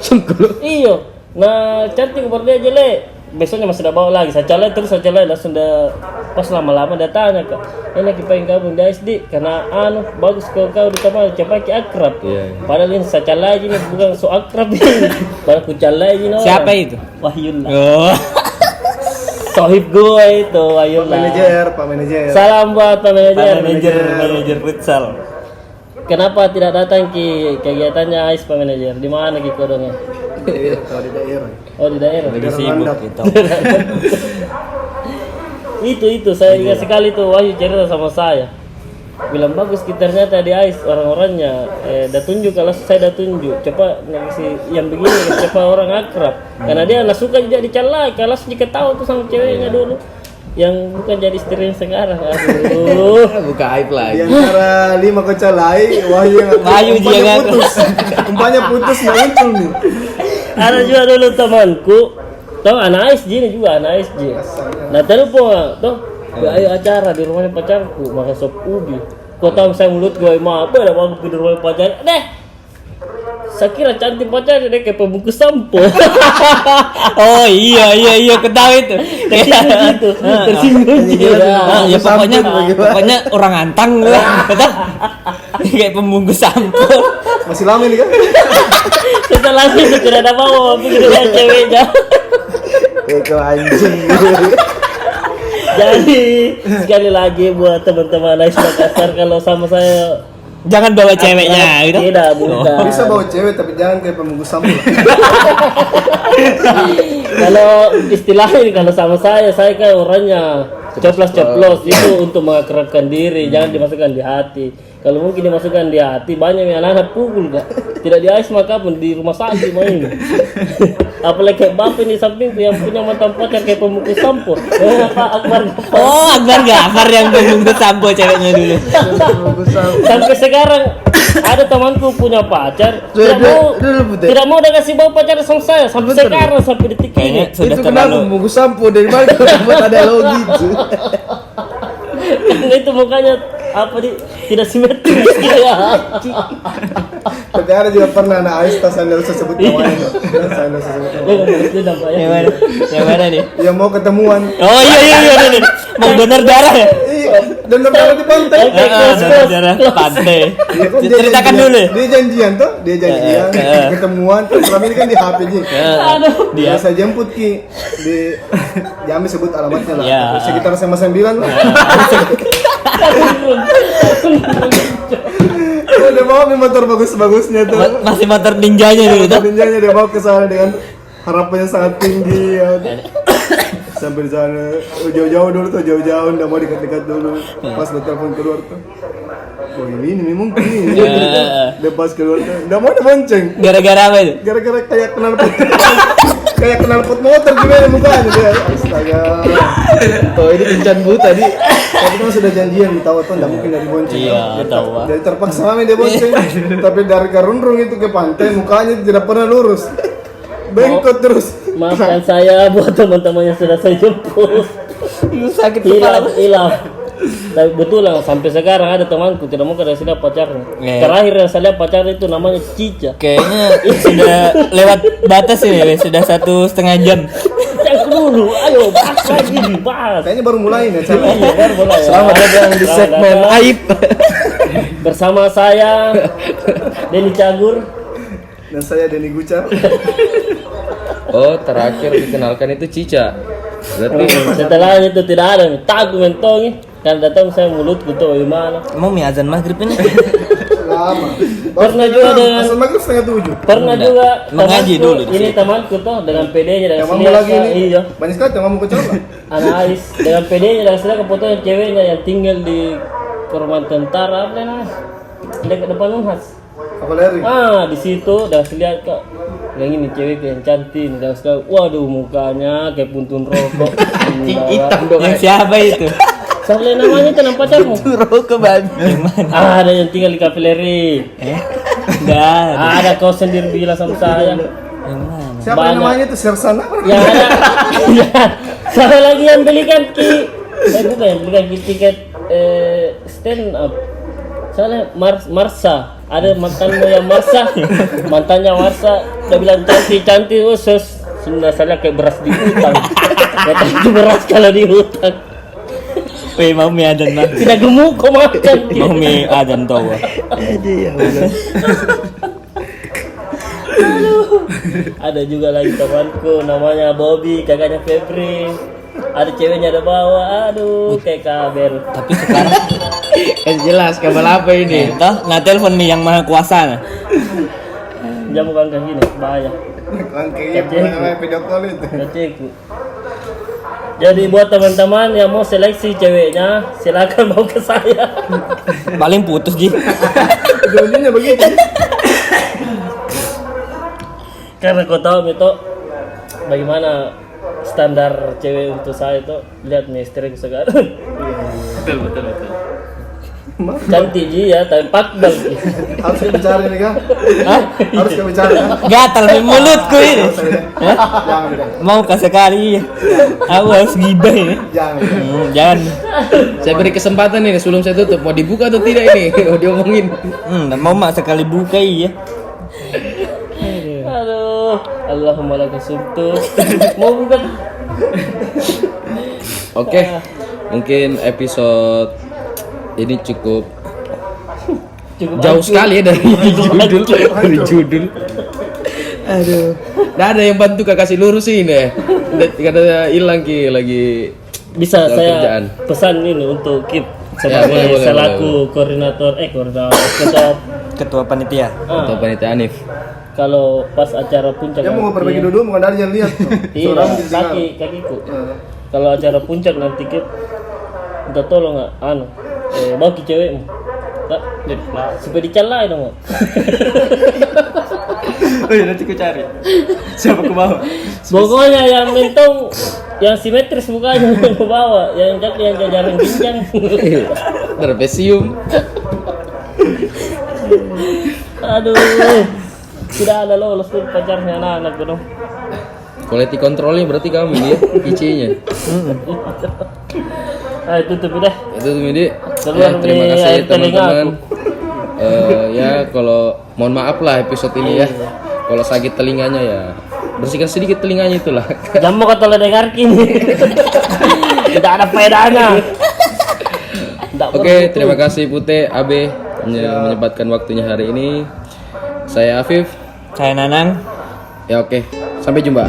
Iyo, nah cantik baru dia jelek. Besoknya masih udah bawa lagi. Saya calai langsung dah pas lama-lama dia tanya kak, ini kita pengen gabung di SD karena bagus kau di kamar coba ki akrab. Iya. Padahal ini saya calai ini bukan so akrab ini. Padahal ku calai ini. Siapa itu? Wahyullah. Oh. Sohib gue itu Wahyullah. Pak manajer. Salam buat Pak manajer. Manajer futsal. Kenapa tidak datang ki kegiatannya AIS Pak manajer? Di mana ki kodongnya? Kalau di daerah. Oh di daerah. Lagi sibuk gitu. itu saya ingat sekali tuh Wahyu cerita sama saya. Bilang bagus kita ternyata di AIS orang-orangnya dah tunjuk kalau saya dah tunjuk. Coba ngasih yang begini coba orang akrab. Karena dia nggak suka juga dicalai. Kalau jika tahu tuh sama ceweknya dulu. yang bukan jadi istri yang sekarang. Aduh. Buka aib Di lagi. antara 5 kecalai, Wahyu yang Wahyu dia umpanya yang putus. Umpanya putus nggak muncul nih. Ada juga dulu temanku, tau anak ISG ini juga anak ISG. Nah telepon, tuh, ayo acara di rumahnya pacarku, makan sop ubi. Kau tahu saya mulut gue apa? Ada waktu di rumah pacar, deh. Saya kira cantik pacarnya deh kayak pembungkus sampo. Oh iya ketahui itu. Gitu, tersinggung gitu. Ya pokoknya orang antang lah. Kata kayak pembungkus sampo. Masih lama ini kan? Setelah itu tidak ada mau begitu dengan ceweknya. Itu anjing. Jadi sekali lagi buat teman-teman Ais Makassar, kalau sama saya Jangan bawa ceweknya gitu. tidak bukan. Bisa bawa cewek tapi jangan kayak pembungkus sampah. Kalau istilahnya ini, kalau sama saya kan orangnya coplos itu untuk mengakrabkan diri, jangan dimasukkan di hati. Kalau mungkin dimasukkan di hati, banyak yang anak-anak pukul kak. Tidak di Ais maka pun di rumah sakit main. Apalagi kayak bapak ini sampingku yang punya mantan pacar kayak pembungkus sampo. Akbar. Oh, Akbar yang pembungkus sampo ceweknya dulu. Sampai sekarang ada temanku punya pacar, tidak mau udah kasih bawa pacar sama saya sampai sekarang, sampai detik ini. Kayaknya sudah Itu kenapa terlalu. pembungkus sampo dari mana kau buat ada logo gitu? Karena itu mukanya apa tidak simetris gitu ya. Tapi ada juga pernah anak Ais tas anda usah sebut namanya. Saya nggak usah sebut namanya. Itu dampaknya. Yang mana nih? Yang mau ketemuan. Oh iya. Mau donor darah ya? Iya, dan darah di pantai. Donor darah pantai. Iya, kok dia Ceritakan janjian. dulu. Dia janjian tuh, ketemuan. Selama ini kan di HP Ji. Dia saya jemput Ki di Jambi, sebut alamatnya lah. Iya. Sekitar SMA 9 lah. Udah bawa nih motor bagus-bagusnya tuh. Masih motor ninjanya dulu tuh. Ninjanya dia bawa ke sana dengan harapannya sangat tinggi ya. Sampai di sana jauh-jauh dulu tuh, jauh-jauh nggak mau dekat-dekat dulu. Pas udah telepon keluar tuh, oh ini mungkin ini. Dia pas keluar tuh nggak mau dibonceng. Gara-gara apa itu? Gara-gara kayak kayak knalpot motor gimana mukanya dia. Astaga. Oh ini kencan bu tadi. Tapi kan sudah janjian, tahu tuh nggak mungkin dari bonceng. Iya, tahu, Pak. Jadi terpaksa kami dia bonceng. Tapi dari Karundrung itu ke pantai mukanya tidak pernah lurus. Bengkot terus. Maafkan saya buat teman-teman yang sudah saya jemput. Sakit Hilang. Tapi betul lah, sampai sekarang ada temanku tidak mau kasih lihat pacarnya. Iya. Terakhir yang saya lihat pacarnya itu namanya Cica. Kayaknya sudah lewat batas ini, sudah 1,5 jam. Yang dulu, ayo bahas lagi, bahas. Kayaknya baru mulai nih acara. Iya, baru mulai. Selamat datang di Selamat segmen datang. aib. Bersama saya Denny Cagur. Dan saya Denny Gucar. Oh, terakhir dikenalkan itu Cica. Berarti Setelah itu tidak ada nih, tagu mentong nih. Kan datang saya mulutku tuh gimana. Mau mie azan maghrib ini? Lama. Pernah juga dengan- Asal maghrib 6:30. Pernah juga Mengaji temanku, dulu di ini situ. temanku tuh dengan PD-nya dan Yang mau lagi nih. iya. Banyak sekali yang mau kecoba. Anak Ais dengan PD-nya dan sedang fotonya ceweknya yang tinggal di perumahan tentara apa namanya? Dekat depan Unhas. Apa lari? Di situ dan saya lihat kak, yang ini cewek yang cantik dan sekali, waduh mukanya kayak puntun rokok. hitam dong. Yang siapa itu? Sampai namanya kan pacarmu. Rokok babi. Yang mana? Ada yang tinggal di Kaveleri. Enggak. Ada kau sendiri bilang sama saya. Yang mana? Siapa Banyak. namanya itu Sersan apa? Yang ada, saya lagi yang belikan bukan yang belikan tiket stand up. Soalnya Marsa, ada mantanmu yang mantannya Marsa, udah bilang cantik, usus. Sudah saya kayak beras di hutan. Kata itu beras kalau di hutan. Weh, mau mie azan maghrib. Tidak gemuk kau makan. Mau mie azan tawa. Ada juga lagi temanku namanya Bobby, kakaknya Febri. Ada ceweknya ada bawa, aduh kayak kabel. Tapi sekarang jelas kabel apa ini? nah telepon nih yang maha kuasa. Nah. Jam bukan kayak gini, bahaya. Kayaknya namanya video call itu. Keceku. Jadi buat teman-teman yang mau seleksi ceweknya, silakan mau ke saya. Paling putus Ji. Ujung-ujungnya begitu. Karena kau tahu itu bagaimana standar cewek untuk saya itu lihat nih istriku sekarang. Betul. Cantik ji ya, tapi pakbal. Harus kita bicara ini kan? Hah? Harus kita bicara kan? Gatal di mulutku ini. Jangan. Mau sekali. Aku harus gibah ini. Jangan. Jangan. Saya beri kesempatan ini sebelum saya tutup. Mau dibuka atau tidak ini? Mau diomongin. Mau mak sekali buka iya. Aduh, Allahumma laka sumtu. Mau bukan? Oke, mungkin episode ini cukup jauh sekali ya dari judul. Aduh, nggak ada yang bantu kak kasih lurusin ya. Karena hilang ki lagi. Bisa Dalam saya kerjaan. pesan ini untuk Kip Ya, sebagai boleh, selaku koordinator Ketua panitia. atau panitia Anif. kalau pas acara puncak Ya mau nanti- berbagi duduk, bukan dari yang lihat. Iya, Seorang di sini. kakiku. Kalau acara puncak nanti Kip minta tolong nggak bagi cewekmu. Tak, supaya dicalai dong. Oh iya, nanti ku cari. Siapa ku bawa? Pokoknya yang mentong yang simetris mukanya ke bawah, yang jajaran ginjang. Terpesium. Aduh. Tidak ada lolos tuh pacarnya anak-anak dong. Quality controlnya berarti kamu ini ya, IC-nya. Ayo tutup udah. Itu tuh Midi. Keluar Terima dari kasih air telinga teman-teman. Ya kalau mohon maaf lah episode ini ya. Kalau sakit telinganya ya bersihkan sedikit telinganya itulah. Jamu kata lo dengar kini. Tidak ada faedahnya. Tidak Oke, terima kasih Pute, Abe menyempatkan waktunya hari ini. Saya Afif. Saya Nanang. Ya oke, sampai jumpa.